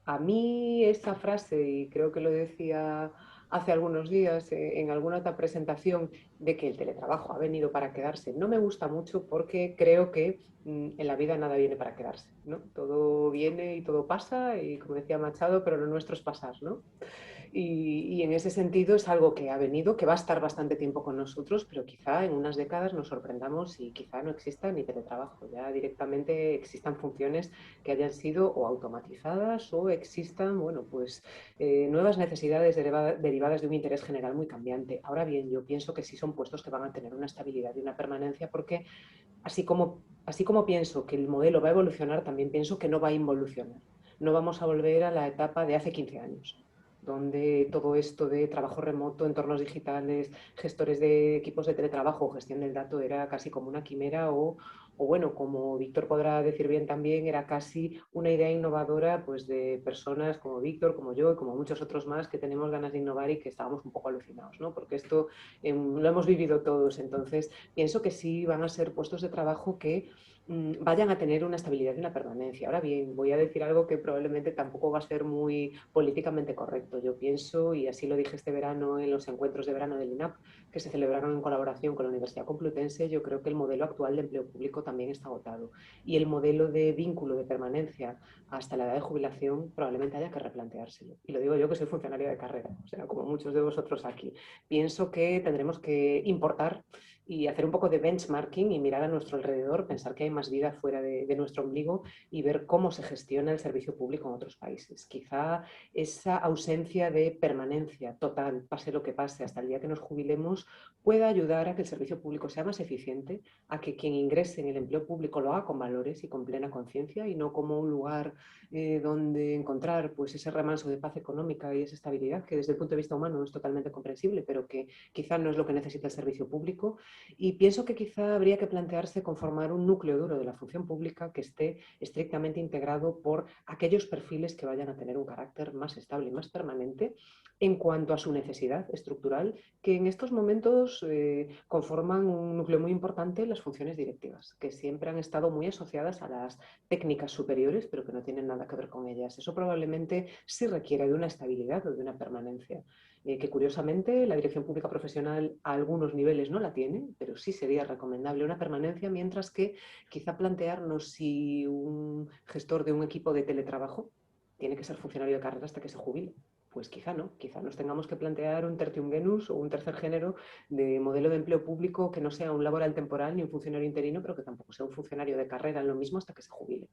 A mí esa frase, y creo que lo decía hace algunos días en alguna otra presentación, de que el teletrabajo ha venido para quedarse, no me gusta mucho porque creo que en la vida nada viene para quedarse, ¿no? Todo viene y todo pasa y, como decía Machado, pero lo nuestro es pasar, ¿no? Y en ese sentido es algo que ha venido, que va a estar bastante tiempo con nosotros, pero quizá en unas décadas nos sorprendamos y quizá no exista ni teletrabajo. Ya directamente existan funciones que hayan sido o automatizadas o existan, bueno, pues nuevas necesidades derivadas de un interés general muy cambiante. Ahora bien, yo pienso que sí son puestos que van a tener una estabilidad y una permanencia porque así como pienso que el modelo va a evolucionar, también pienso que no va a involucionar. No vamos a volver a la etapa de hace 15 años, donde todo esto de trabajo remoto, entornos digitales, gestores de equipos de teletrabajo o gestión del dato era casi como una quimera o bueno, como Víctor podrá decir bien también, era casi una idea innovadora pues, de personas como Víctor, como yo y como muchos otros más que tenemos ganas de innovar y que estábamos un poco alucinados, ¿no? Porque esto lo hemos vivido todos, entonces pienso que sí van a ser puestos de trabajo que vayan a tener una estabilidad y una permanencia. Ahora bien, voy a decir algo que probablemente tampoco va a ser muy políticamente correcto. Yo pienso, y así lo dije este verano en los encuentros de verano del INAP, que se celebraron en colaboración con la Universidad Complutense, yo creo que el modelo actual de empleo público también está agotado. Y el modelo de vínculo de permanencia hasta la edad de jubilación probablemente haya que replanteárselo. Y lo digo yo que soy funcionaria de carrera, o sea, como muchos de vosotros aquí. Pienso que tendremos que importar y hacer un poco de benchmarking y mirar a nuestro alrededor, pensar que hay más vida fuera de nuestro ombligo y ver cómo se gestiona el servicio público en otros países. Quizá esa ausencia de permanencia total, pase lo que pase, hasta el día que nos jubilemos, pueda ayudar a que el servicio público sea más eficiente, a que quien ingrese en el empleo público lo haga con valores y con plena conciencia y no como un lugar donde encontrar pues, ese remanso de paz económica y esa estabilidad que desde el punto de vista humano es totalmente comprensible, pero que quizá no es lo que necesita el servicio público. Y pienso que quizá habría que plantearse conformar un núcleo duro de la función pública que esté estrictamente integrado por aquellos perfiles que vayan a tener un carácter más estable y más permanente en cuanto a su necesidad estructural, que en estos momentos conforman un núcleo muy importante las funciones directivas, que siempre han estado muy asociadas a las técnicas superiores, pero que no tienen nada que ver con ellas. Eso probablemente sí requiere de una estabilidad o de una permanencia. Que curiosamente la dirección pública profesional a algunos niveles no la tiene, pero sí sería recomendable una permanencia, mientras que quizá plantearnos si un gestor de un equipo de teletrabajo tiene que ser funcionario de carrera hasta que se jubile. Pues quizá no, quizá nos tengamos que plantear un tertium genus o un tercer género de modelo de empleo público que no sea un laboral temporal ni un funcionario interino, pero que tampoco sea un funcionario de carrera en lo mismo hasta que se jubile.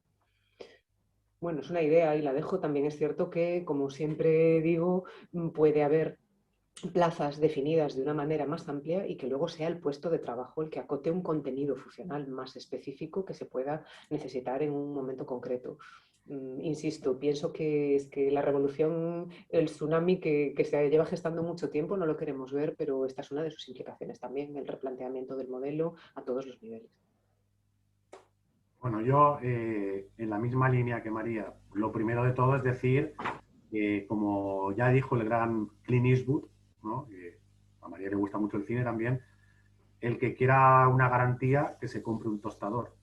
Bueno, es una idea y la dejo. También es cierto que, como siempre digo, puede haber plazas definidas de una manera más amplia y que luego sea el puesto de trabajo el que acote un contenido funcional más específico que se pueda necesitar en un momento concreto. Insisto, pienso que es que la revolución, el tsunami que se lleva gestando mucho tiempo, no lo queremos ver, pero esta es una de sus implicaciones también, el replanteamiento del modelo a todos los niveles. Bueno, yo en la misma línea que María, lo primero de todo es decir que, como ya dijo el gran Clint Eastwood, ¿no? A María le gusta mucho el cine también, el que quiera una garantía, que se compre un tostador.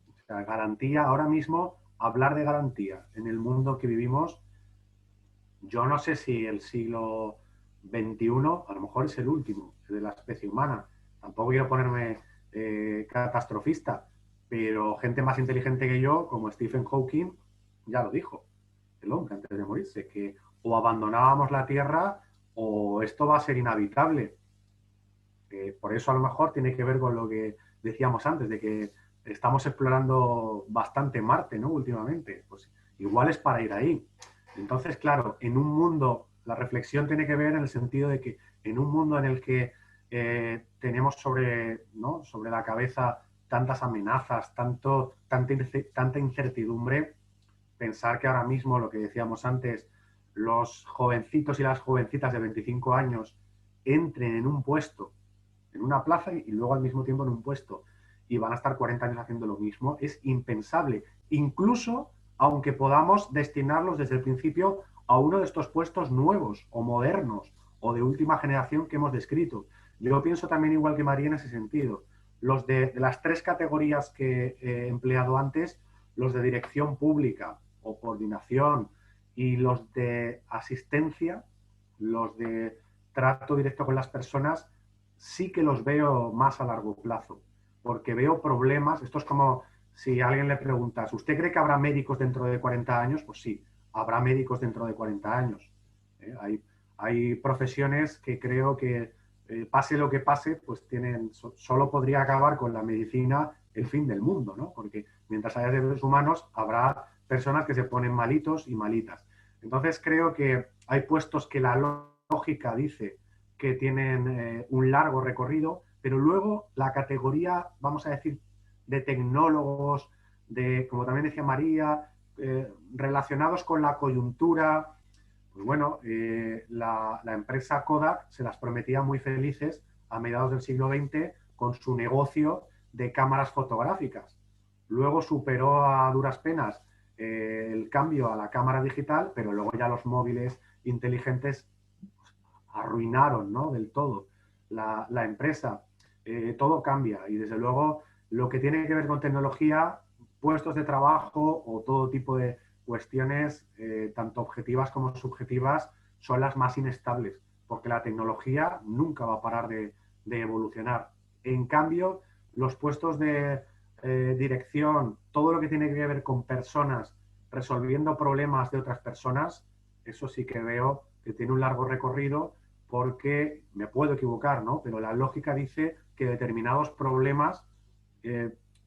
O sea, garantía, ahora mismo, hablar de garantía en el mundo que vivimos, yo no sé si el siglo XXI a lo mejor es el último de la especie humana. Tampoco quiero ponerme catastrofista, pero gente más inteligente que yo, como Stephen Hawking, ya lo dijo, el hombre antes de morirse, que o abandonábamos la Tierra o esto va a ser inhabitable. Por eso a lo mejor tiene que ver con lo que decíamos antes, de que estamos explorando bastante Marte, ¿no? Últimamente. Pues igual es para ir ahí. Entonces, claro, en un mundo, la reflexión tiene que ver en el sentido de que en un mundo en el que tenemos ¿no? sobre la cabeza tantas amenazas, tanta incertidumbre, pensar que ahora mismo, lo que decíamos antes, los jovencitos y las jovencitas de 25 años entren en un puesto, en una plaza y luego al mismo tiempo en un puesto y van a estar 40 años haciendo lo mismo, es impensable. Incluso aunque podamos destinarlos desde el principio a uno de estos puestos nuevos o modernos o de última generación que hemos descrito. Yo pienso también igual que María en ese sentido. Los de las tres categorías que he empleado antes, los de dirección pública o coordinación y los de asistencia, los de trato directo con las personas, sí que los veo más a largo plazo, porque veo problemas. Esto es como si a alguien le preguntas, ¿usted cree que habrá médicos dentro de 40 años? Pues sí, habrá médicos dentro de 40 años. Hay hay profesiones que creo que pase lo que pase, pues solo podría acabar con la medicina el fin del mundo, ¿no? Porque mientras haya seres humanos habrá personas que se ponen malitos y malitas. Entonces creo que hay puestos que la lógica dice que tienen un largo recorrido, pero luego la categoría, vamos a decir, de tecnólogos, como también decía María, relacionados con la coyuntura, pues bueno, la empresa Kodak se las prometía muy felices a mediados del siglo XX con su negocio de cámaras fotográficas. Luego superó a duras penas el cambio a la cámara digital, pero luego ya los móviles inteligentes arruinaron, ¿no?, del todo la empresa. Todo cambia y desde luego lo que tiene que ver con tecnología, puestos de trabajo o todo tipo de cuestiones, tanto objetivas como subjetivas, son las más inestables, porque la tecnología nunca va a parar de evolucionar. En cambio, los puestos de dirección, todo lo que tiene que ver con personas resolviendo problemas de otras personas, eso sí que veo que tiene un largo recorrido, porque me puedo equivocar, ¿no? Pero la lógica dice que determinados problemas,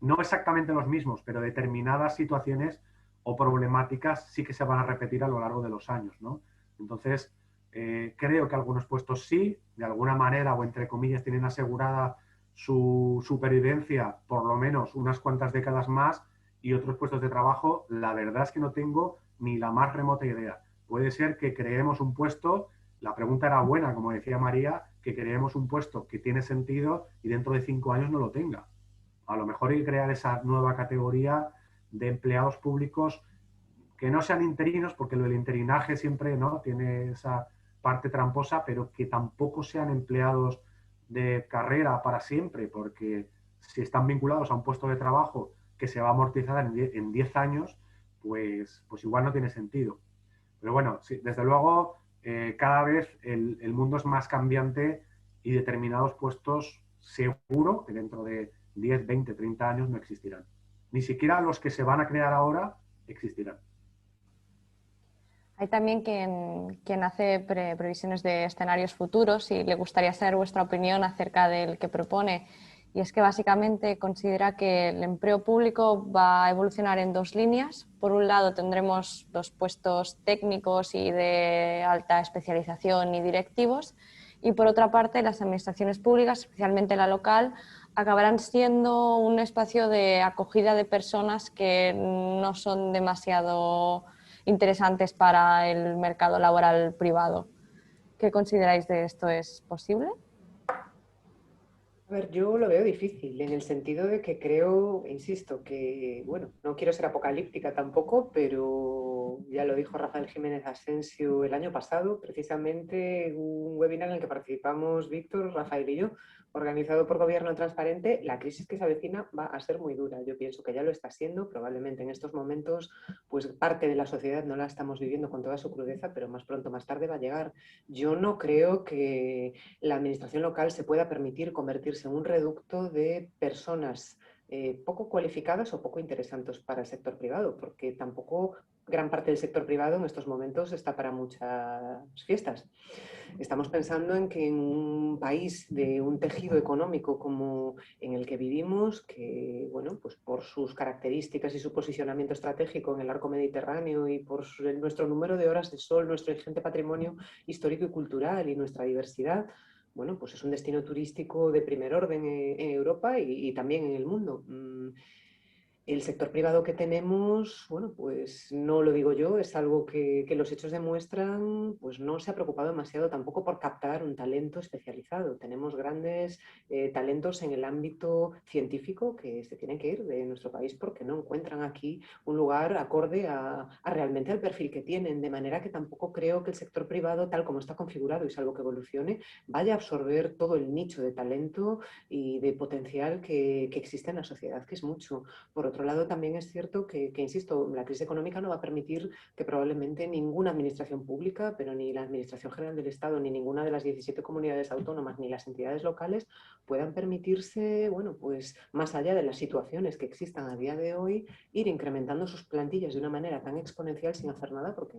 no exactamente los mismos, pero determinadas situaciones o problemáticas sí que se van a repetir a lo largo de los años, ¿no? Entonces, creo que algunos puestos sí, de alguna manera o entre comillas, tienen asegurada su supervivencia por lo menos unas cuantas décadas más, y otros puestos de trabajo, la verdad es que no tengo ni la más remota idea. Puede ser que creemos un puesto, la pregunta era buena, como decía María, que creemos un puesto que tiene sentido y dentro de 5 años no lo tenga. A lo mejor hay que crear esa nueva categoría de empleados públicos que no sean interinos, porque lo del interinaje siempre, ¿no?, tiene esa parte tramposa, pero que tampoco sean empleados de carrera para siempre, porque si están vinculados a un puesto de trabajo que se va a amortizar en 10 años, pues igual no tiene sentido. Pero bueno, sí, desde luego, cada vez el mundo es más cambiante y determinados puestos seguro que dentro de 10, 20, 30 años no existirán. Ni siquiera los que se van a crear ahora existirán. Hay también quien hace previsiones de escenarios futuros y le gustaría saber vuestra opinión acerca del que propone. Y es que básicamente considera que el empleo público va a evolucionar en 2 líneas. Por un lado tendremos los puestos técnicos y de alta especialización y directivos. Y por otra parte, las administraciones públicas, especialmente la local, acabarán siendo un espacio de acogida de personas que no son demasiado interesantes para el mercado laboral privado. ¿Qué consideráis de esto? ¿Es posible? A ver, yo lo veo difícil en el sentido de que creo, insisto, que, bueno, no quiero ser apocalíptica tampoco, pero ya lo dijo Rafael Jiménez Asensio el año pasado, precisamente un webinar en el que participamos Víctor, Rafael y yo, organizado por Gobierno Transparente. La crisis que se avecina va a ser muy dura. Yo pienso que ya lo está siendo, probablemente en estos momentos, pues parte de la sociedad no la estamos viviendo con toda su crudeza, pero más pronto, más tarde va a llegar. Yo no creo que la administración local se pueda permitir convertirse en un reducto de personas poco cualificadas o poco interesantes para el sector privado, porque tampoco gran parte del sector privado en estos momentos está para muchas fiestas. Estamos pensando en que en un país de un tejido económico como en el que vivimos, que, bueno, pues por sus características y su posicionamiento estratégico en el arco mediterráneo y por nuestro número de horas de sol, nuestro ingente patrimonio histórico y cultural y nuestra diversidad, bueno, pues es un destino turístico de primer orden en Europa y también en el mundo. El sector privado que tenemos, bueno, pues no lo digo yo, es algo que los hechos demuestran, pues no se ha preocupado demasiado tampoco por captar un talento especializado. Tenemos grandes talentos en el ámbito científico que se tienen que ir de nuestro país porque no encuentran aquí un lugar acorde a realmente al perfil que tienen, de manera que tampoco creo que el sector privado, tal como está configurado y salvo que evolucione, vaya a absorber todo el nicho de talento y de potencial que existe en la sociedad, que es mucho. Por otro lado, también es cierto que, insisto, la crisis económica no va a permitir que probablemente ninguna administración pública, pero ni la Administración General del Estado, ni ninguna de las 17 comunidades autónomas, ni las entidades locales puedan permitirse, bueno, pues más allá de las situaciones que existan a día de hoy, ir incrementando sus plantillas de una manera tan exponencial sin hacer nada, porque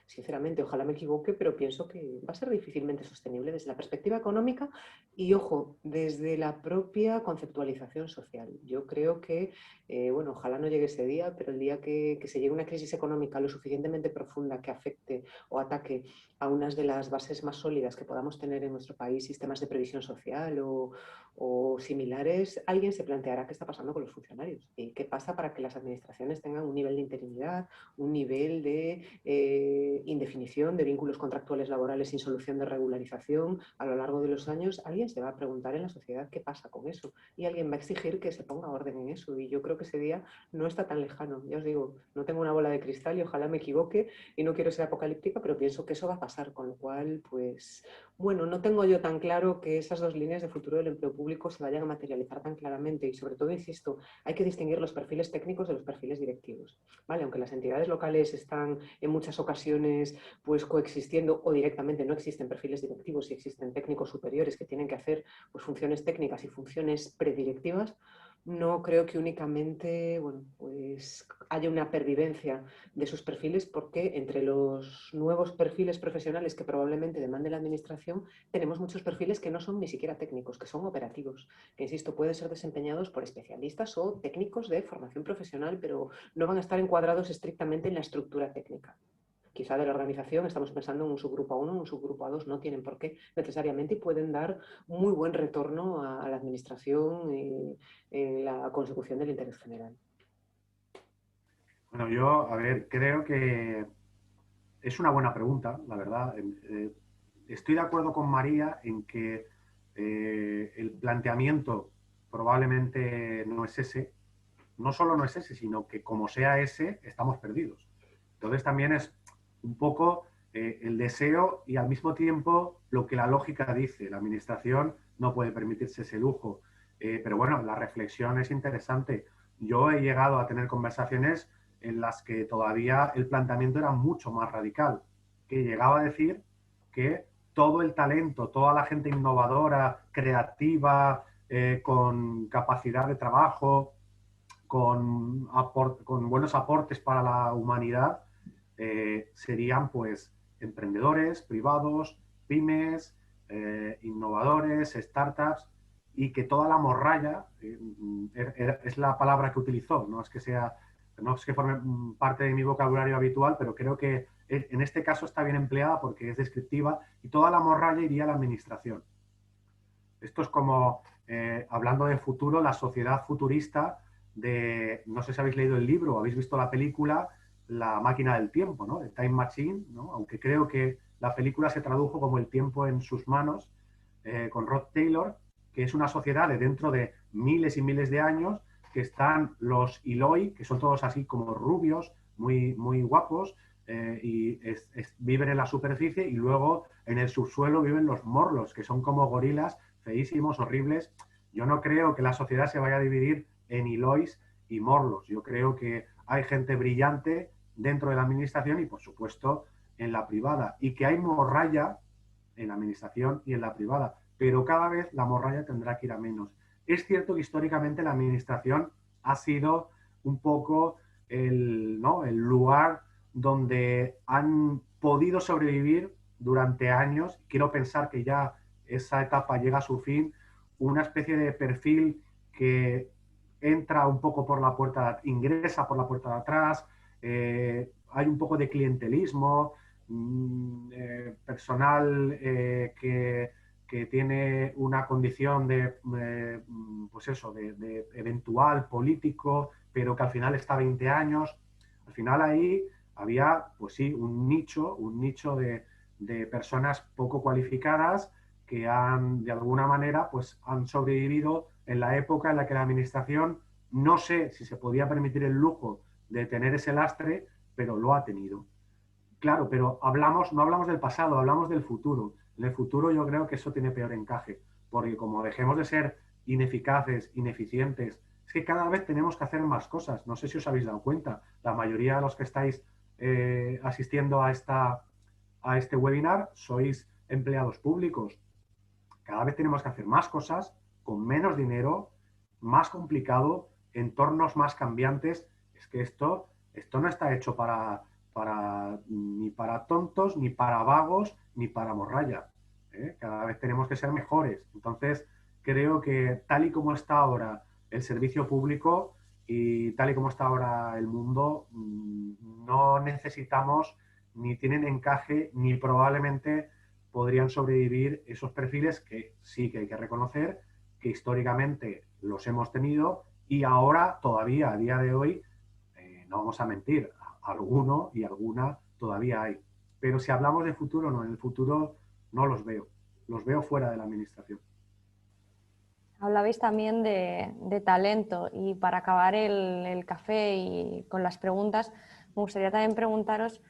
sinceramente, ojalá me equivoque, pero pienso que va a ser difícilmente sostenible desde la perspectiva económica y, ojo, desde la propia conceptualización social. Yo creo que, bueno, ojalá no llegue ese día, pero el día que se llegue una crisis económica lo suficientemente profunda que afecte o ataque a unas de las bases más sólidas que podamos tener en nuestro país, sistemas de previsión social o similares, alguien se planteará qué está pasando con los funcionarios y qué pasa para que las administraciones tengan un nivel de interinidad, un nivel de indefinición de vínculos contractuales laborales sin solución de regularización a lo largo de los años. Alguien se va a preguntar en la sociedad qué pasa con eso y alguien va a exigir que se ponga orden en eso, y yo creo que ese día no está tan lejano. Ya os digo, no tengo una bola de cristal y ojalá me equivoque y no quiero ser apocalíptica, pero pienso que eso va a pasar, con lo cual, pues, bueno, no tengo yo tan claro que esas dos líneas de futuro del empleo público se vayan a materializar tan claramente, y sobre todo, insisto, hay que distinguir los perfiles técnicos de los perfiles directivos, ¿vale? Aunque las entidades locales están en muchas ocasiones pues coexistiendo o directamente no existen perfiles directivos y existen técnicos superiores que tienen que hacer pues funciones técnicas y funciones predirectivas, no creo que únicamente, bueno, pues haya una pervivencia de sus perfiles, porque entre los nuevos perfiles profesionales que probablemente demande la administración tenemos muchos perfiles que no son ni siquiera técnicos, que son operativos, que, insisto, pueden ser desempeñados por especialistas o técnicos de formación profesional, pero no van a estar encuadrados estrictamente en la estructura técnica. Quizá de la organización estamos pensando en un subgrupo A1, un subgrupo A2, no tienen por qué necesariamente, y pueden dar muy buen retorno a la administración en la consecución del interés general. Bueno, yo, a ver, creo que es una buena pregunta, la verdad. Estoy de acuerdo con María en que el planteamiento probablemente no es ese. No solo no es ese, sino que como sea ese, estamos perdidos. Entonces también es un poco el deseo y al mismo tiempo lo que la lógica dice. La administración no puede permitirse ese lujo. Pero bueno, la reflexión es interesante. Yo he llegado a tener conversaciones en las que todavía el planteamiento era mucho más radical, que llegaba a decir que todo el talento, toda la gente innovadora, creativa, con capacidad de trabajo, con buenos aportes para la humanidad, serían pues emprendedores privados, pymes, innovadores, startups, y que toda la morralla, es la palabra que utilizó, no es que forme parte de mi vocabulario habitual, pero creo que en este caso está bien empleada porque es descriptiva, y toda la morralla iría a la administración. Esto es como, hablando de futuro, la sociedad futurista no sé si habéis leído el libro o habéis visto la película, La máquina del tiempo, ¿no? El Time Machine, ¿no? Aunque creo que la película se tradujo como El tiempo en sus manos, con Rod Taylor, que es una sociedad de dentro de miles y miles de años, que están los Eloi, que son todos así como rubios, muy, muy guapos, y viven en la superficie, y luego en el subsuelo viven los Morlos, que son como gorilas feísimos, horribles. Yo no creo que la sociedad se vaya a dividir en Elois y Morlos. Yo creo que hay gente brillante dentro de la administración y, por supuesto, en la privada, y que hay morralla en la administración y en la privada, pero cada vez la morralla tendrá que ir a menos. Es cierto que históricamente la administración ha sido un poco el lugar donde han podido sobrevivir durante años. Quiero pensar que ya esa etapa llega a su fin, una especie de perfil que entra un poco por la puerta, ingresa por la puerta de atrás, hay un poco de clientelismo, personal que tiene una condición pues eso, de eventual político, pero que al final está 20 años. Al final ahí había, pues sí, un nicho de personas poco cualificadas que de alguna manera, pues han sobrevivido en la época en la que la administración, no sé si se podía permitir el lujo de tener ese lastre, pero lo ha tenido. Claro, pero no hablamos del pasado, hablamos del futuro. En el futuro yo creo que eso tiene peor encaje, porque como dejemos de ser ineficaces, ineficientes Es que cada vez tenemos que hacer más cosas. No sé si os habéis dado cuenta. La mayoría de los que estáis asistiendo a este webinar sois empleados públicos. Cada vez tenemos que hacer más cosas con menos dinero, más complicado, entornos más cambiantes. Es que esto no está hecho ni para tontos, ni para vagos, ni para morralla. Cada vez tenemos que ser mejores. Entonces, creo que tal y como está ahora el servicio público y tal y como está ahora el mundo, no necesitamos ni tienen encaje ni probablemente podrían sobrevivir esos perfiles que sí que hay que reconocer que históricamente los hemos tenido y ahora todavía a día de hoy, no vamos a mentir, alguno y alguna todavía hay. Pero si hablamos de futuro, no, en el futuro no los veo fuera de la administración. Hablabais también de talento y para acabar el café y con las preguntas, me gustaría también preguntaros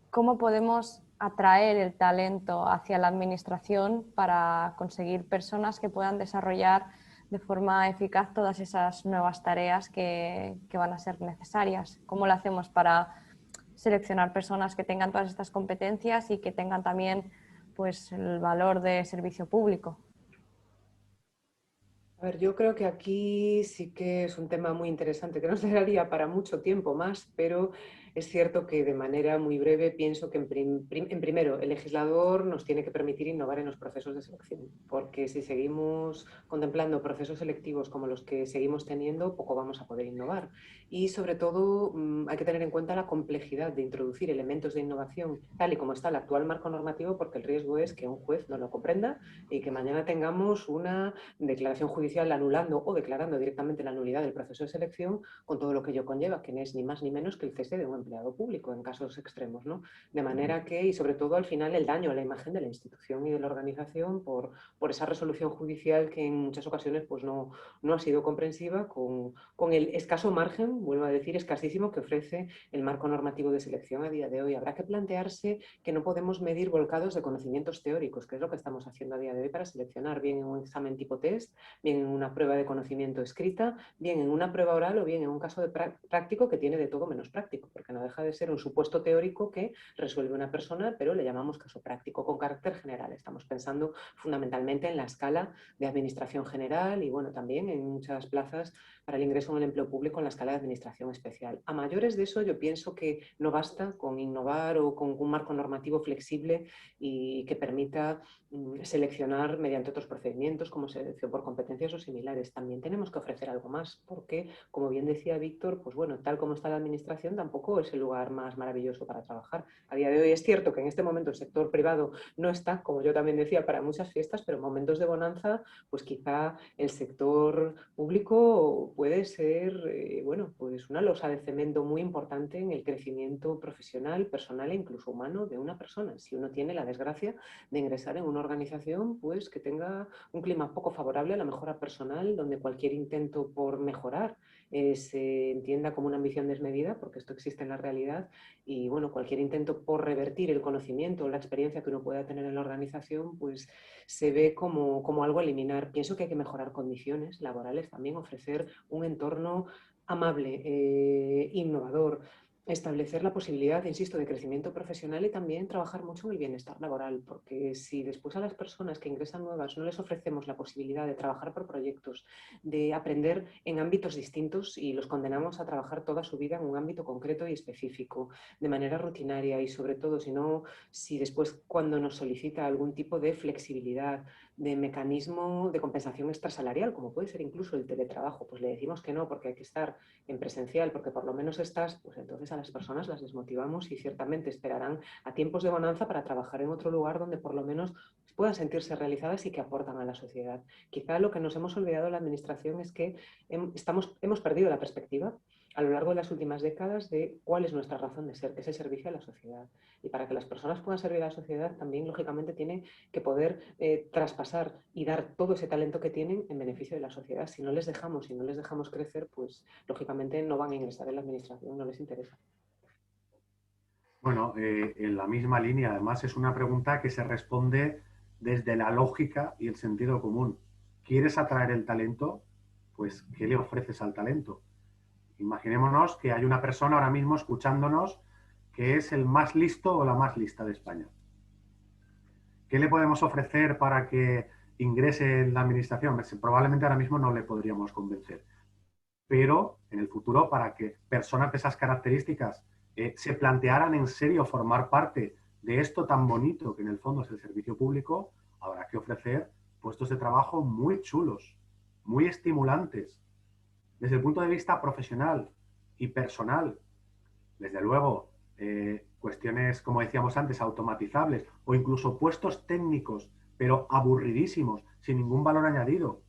cómo podemos atraer el talento hacia la administración para conseguir personas que puedan desarrollar de forma eficaz todas esas nuevas tareas que van a ser necesarias. ¿Cómo lo hacemos para seleccionar personas que tengan todas estas competencias y que tengan también pues, el valor de servicio público? A ver, yo creo que aquí sí que es un tema muy interesante que nos daría para mucho tiempo más, pero es cierto que de manera muy breve pienso que en primero el legislador nos tiene que permitir innovar en los procesos de selección, porque si seguimos contemplando procesos selectivos como los que seguimos teniendo, poco vamos a poder innovar. Y sobre todo hay que tener en cuenta la complejidad de introducir elementos de innovación tal y como está el actual marco normativo, porque el riesgo es que un juez no lo comprenda y que mañana tengamos una declaración judicial anulando o declarando directamente la nulidad del proceso de selección con todo lo que ello conlleva, que no es ni más ni menos que el cese de un empleado público en casos extremos, ¿no? De manera que, y sobre todo al final, el daño a la imagen de la institución y de la organización por esa resolución judicial que en muchas ocasiones pues no ha sido comprensiva con el escaso margen, vuelvo a decir, escasísimo que ofrece el marco normativo de selección a día de hoy. Habrá que plantearse que no podemos medir volcados de conocimientos teóricos, que es lo que estamos haciendo a día de hoy para seleccionar, bien en un examen tipo test, bien en una prueba de conocimiento escrita, bien en una prueba oral o bien en un caso de práctico que tiene de todo menos práctico, porque no deja de ser un supuesto teórico que resuelve una persona, pero le llamamos caso práctico con carácter general. Estamos pensando fundamentalmente en la escala de administración general y bueno, también en muchas plazas para el ingreso en el empleo público en la escala de administración especial. A mayores de eso, yo pienso que no basta con innovar o con un marco normativo flexible y que permita seleccionar mediante otros procedimientos como selección por competencias o similares. También tenemos que ofrecer algo más porque, como bien decía Víctor, pues bueno, tal como está la administración tampoco es el lugar más maravilloso para trabajar. A día de hoy es cierto que en este momento el sector privado no está, como yo también decía, para muchas fiestas, pero en momentos de bonanza, pues quizá el sector público puede ser, bueno, pues una losa de cemento muy importante en el crecimiento profesional, personal e incluso humano de una persona. Si uno tiene la desgracia de ingresar en una organización pues que tenga un clima poco favorable a la mejora personal, donde cualquier intento por mejorar se entienda como una ambición desmedida, porque esto existe en la realidad, y bueno, cualquier intento por revertir el conocimiento o la experiencia que uno pueda tener en la organización, pues se ve como algo a eliminar. Pienso que hay que mejorar condiciones laborales, también ofrecer un entorno amable, innovador, establecer la posibilidad, insisto, de crecimiento profesional y también trabajar mucho en el bienestar laboral, porque si después a las personas que ingresan nuevas no les ofrecemos la posibilidad de trabajar por proyectos, de aprender en ámbitos distintos y los condenamos a trabajar toda su vida en un ámbito concreto y específico, de manera rutinaria y sobre todo si después cuando nos solicita algún tipo de flexibilidad, de mecanismo de compensación extrasalarial, como puede ser incluso el teletrabajo, pues le decimos que no porque hay que estar en presencial, porque por lo menos estás, pues entonces a las personas las desmotivamos y ciertamente esperarán a tiempos de bonanza para trabajar en otro lugar donde por lo menos puedan sentirse realizadas y que aportan a la sociedad. Quizá lo que nos hemos olvidado en la administración es que hemos perdido la perspectiva a lo largo de las últimas décadas de cuál es nuestra razón de ser, que es el servicio a la sociedad. Y para que las personas puedan servir a la sociedad, también, lógicamente, tienen que poder traspasar y dar todo ese talento que tienen en beneficio de la sociedad. Si no les dejamos crecer, pues, lógicamente, no van a ingresar en la administración, no les interesa. Bueno, en la misma línea, además, es una pregunta que se responde desde la lógica y el sentido común. ¿Quieres atraer el talento? pues, ¿qué le ofreces al talento? Imaginémonos que hay una persona ahora mismo escuchándonos que es el más listo o la más lista de España. ¿Qué le podemos ofrecer para que ingrese en la administración? Probablemente ahora mismo no le podríamos convencer. Pero en el futuro, para que personas de esas características se plantearan en serio formar parte de esto tan bonito que en el fondo es el servicio público, habrá que ofrecer puestos de trabajo muy chulos, muy estimulantes, desde el punto de vista profesional y personal. Desde luego, cuestiones, como decíamos antes, automatizables o incluso puestos técnicos, pero aburridísimos, sin ningún valor añadido,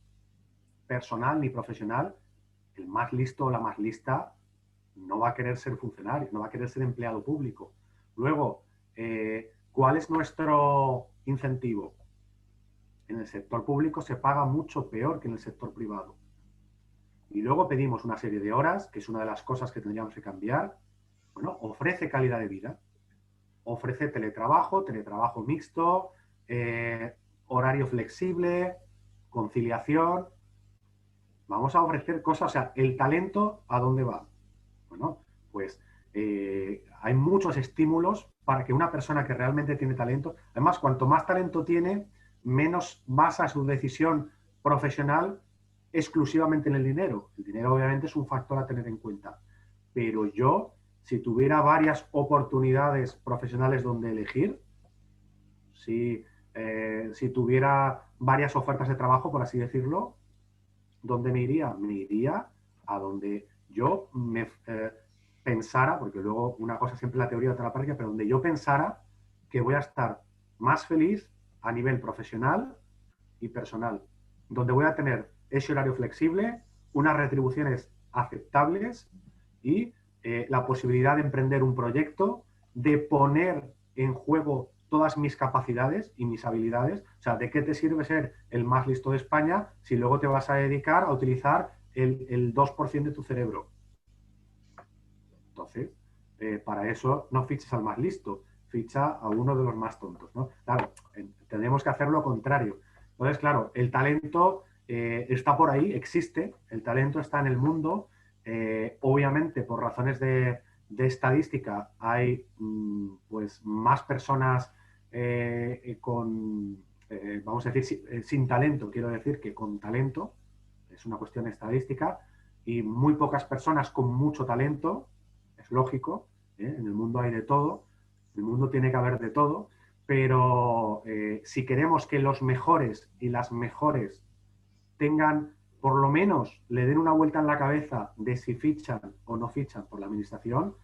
personal ni profesional. El más listo o la más lista no va a querer ser funcionario, no va a querer ser empleado público. Luego, ¿cuál es nuestro incentivo? En el sector público se paga mucho peor que en el sector privado. Y luego pedimos una serie de horas, que es una de las cosas que tendríamos que cambiar. Bueno, ofrece calidad de vida, ofrece teletrabajo, teletrabajo mixto, horario flexible, conciliación. Vamos a ofrecer cosas, o sea, el talento, ¿a dónde va? Bueno, pues hay muchos estímulos para que una persona que realmente tiene talento, además, cuanto más talento tiene, menos basa su decisión profesional exclusivamente en el dinero. El dinero obviamente es un factor a tener en cuenta, pero yo, si tuviera varias oportunidades profesionales donde elegir, si tuviera varias ofertas de trabajo, por así decirlo, ¿dónde me iría? Me iría a donde yo me pensara, porque luego una cosa siempre es la teoría, otra la práctica, pero donde yo pensara que voy a estar más feliz a nivel profesional y personal, donde voy a tener ese horario flexible, unas retribuciones aceptables y la posibilidad de emprender un proyecto, de poner en juego todas mis capacidades y mis habilidades. O sea, ¿de qué te sirve ser el más listo de España si luego te vas a dedicar a utilizar el 2% de tu cerebro? Entonces, para eso no fiches al más listo, ficha a uno de los más tontos, ¿no? Claro, tenemos que hacer lo contrario. Entonces, claro, el talento está por ahí, existe, el talento está en el mundo. Obviamente, por razones de estadística, hay pues más personas vamos a decir, sin talento, quiero decir que con talento, es una cuestión estadística, y muy pocas personas con mucho talento, es lógico, en el mundo hay de todo, en el mundo tiene que haber de todo, pero si queremos que los mejores y las mejores tengan, por lo menos, le den una vuelta en la cabeza de si fichan o no fichan por la administración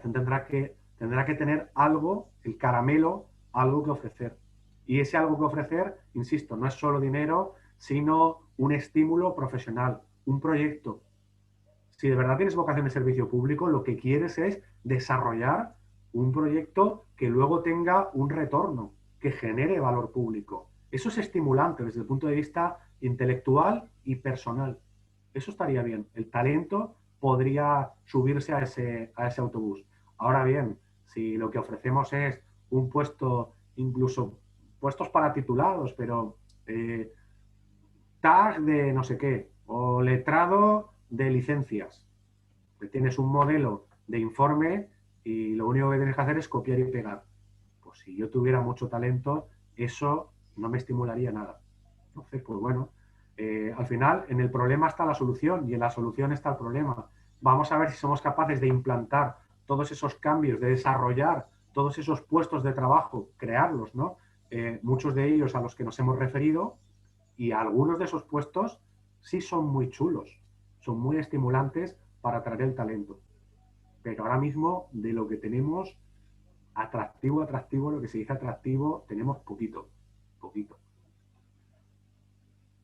tendrá que tener algo, el caramelo, algo que ofrecer. Y ese algo que ofrecer, insisto, no es solo dinero, sino un estímulo profesional, un proyecto. Si de verdad tienes vocación de servicio público, lo que quieres es desarrollar un proyecto que luego tenga un retorno, que genere valor público. Eso es estimulante desde el punto de vista intelectual y personal. Eso estaría bien. El talento podría subirse a ese autobús. Ahora bien, si lo que ofrecemos es un puesto, incluso puestos para titulados, pero tag de no sé qué, o letrado de licencias, que tienes un modelo de informe y lo único que tienes que hacer es copiar y pegar. Pues si yo tuviera mucho talento, eso no me estimularía nada. Entonces, pues bueno, al final en el problema está la solución y en la solución está el problema. Vamos a ver si somos capaces de implantar todos esos cambios, de desarrollar todos esos puestos de trabajo, crearlos, ¿no? Muchos de ellos a los que nos hemos referido, y algunos de esos puestos sí son muy chulos, son muy estimulantes para atraer el talento. Pero ahora mismo de lo que tenemos, atractivo, lo que se dice atractivo, tenemos poquito.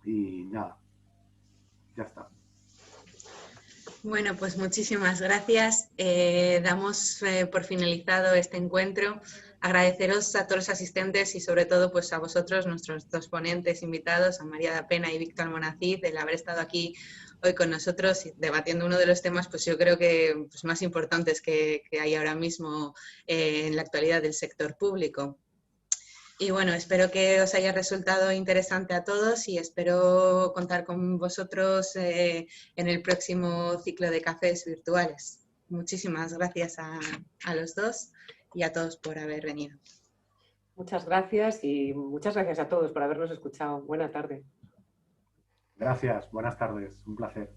Y nada, ya está. Bueno, pues muchísimas gracias. Damos por finalizado este encuentro. Agradeceros a todos los asistentes y sobre todo pues a vosotros, nuestros dos ponentes invitados, a María da Pena y Víctor Almonacid, el haber estado aquí hoy con nosotros debatiendo uno de los temas, pues yo creo que pues, más importantes que hay ahora mismo en la actualidad del sector público. Y bueno, espero que os haya resultado interesante a todos y espero contar con vosotros en el próximo ciclo de cafés virtuales. Muchísimas gracias a los dos y a todos por haber venido. Muchas gracias y muchas gracias a todos por habernos escuchado. Buena tarde. Gracias, buenas tardes, un placer.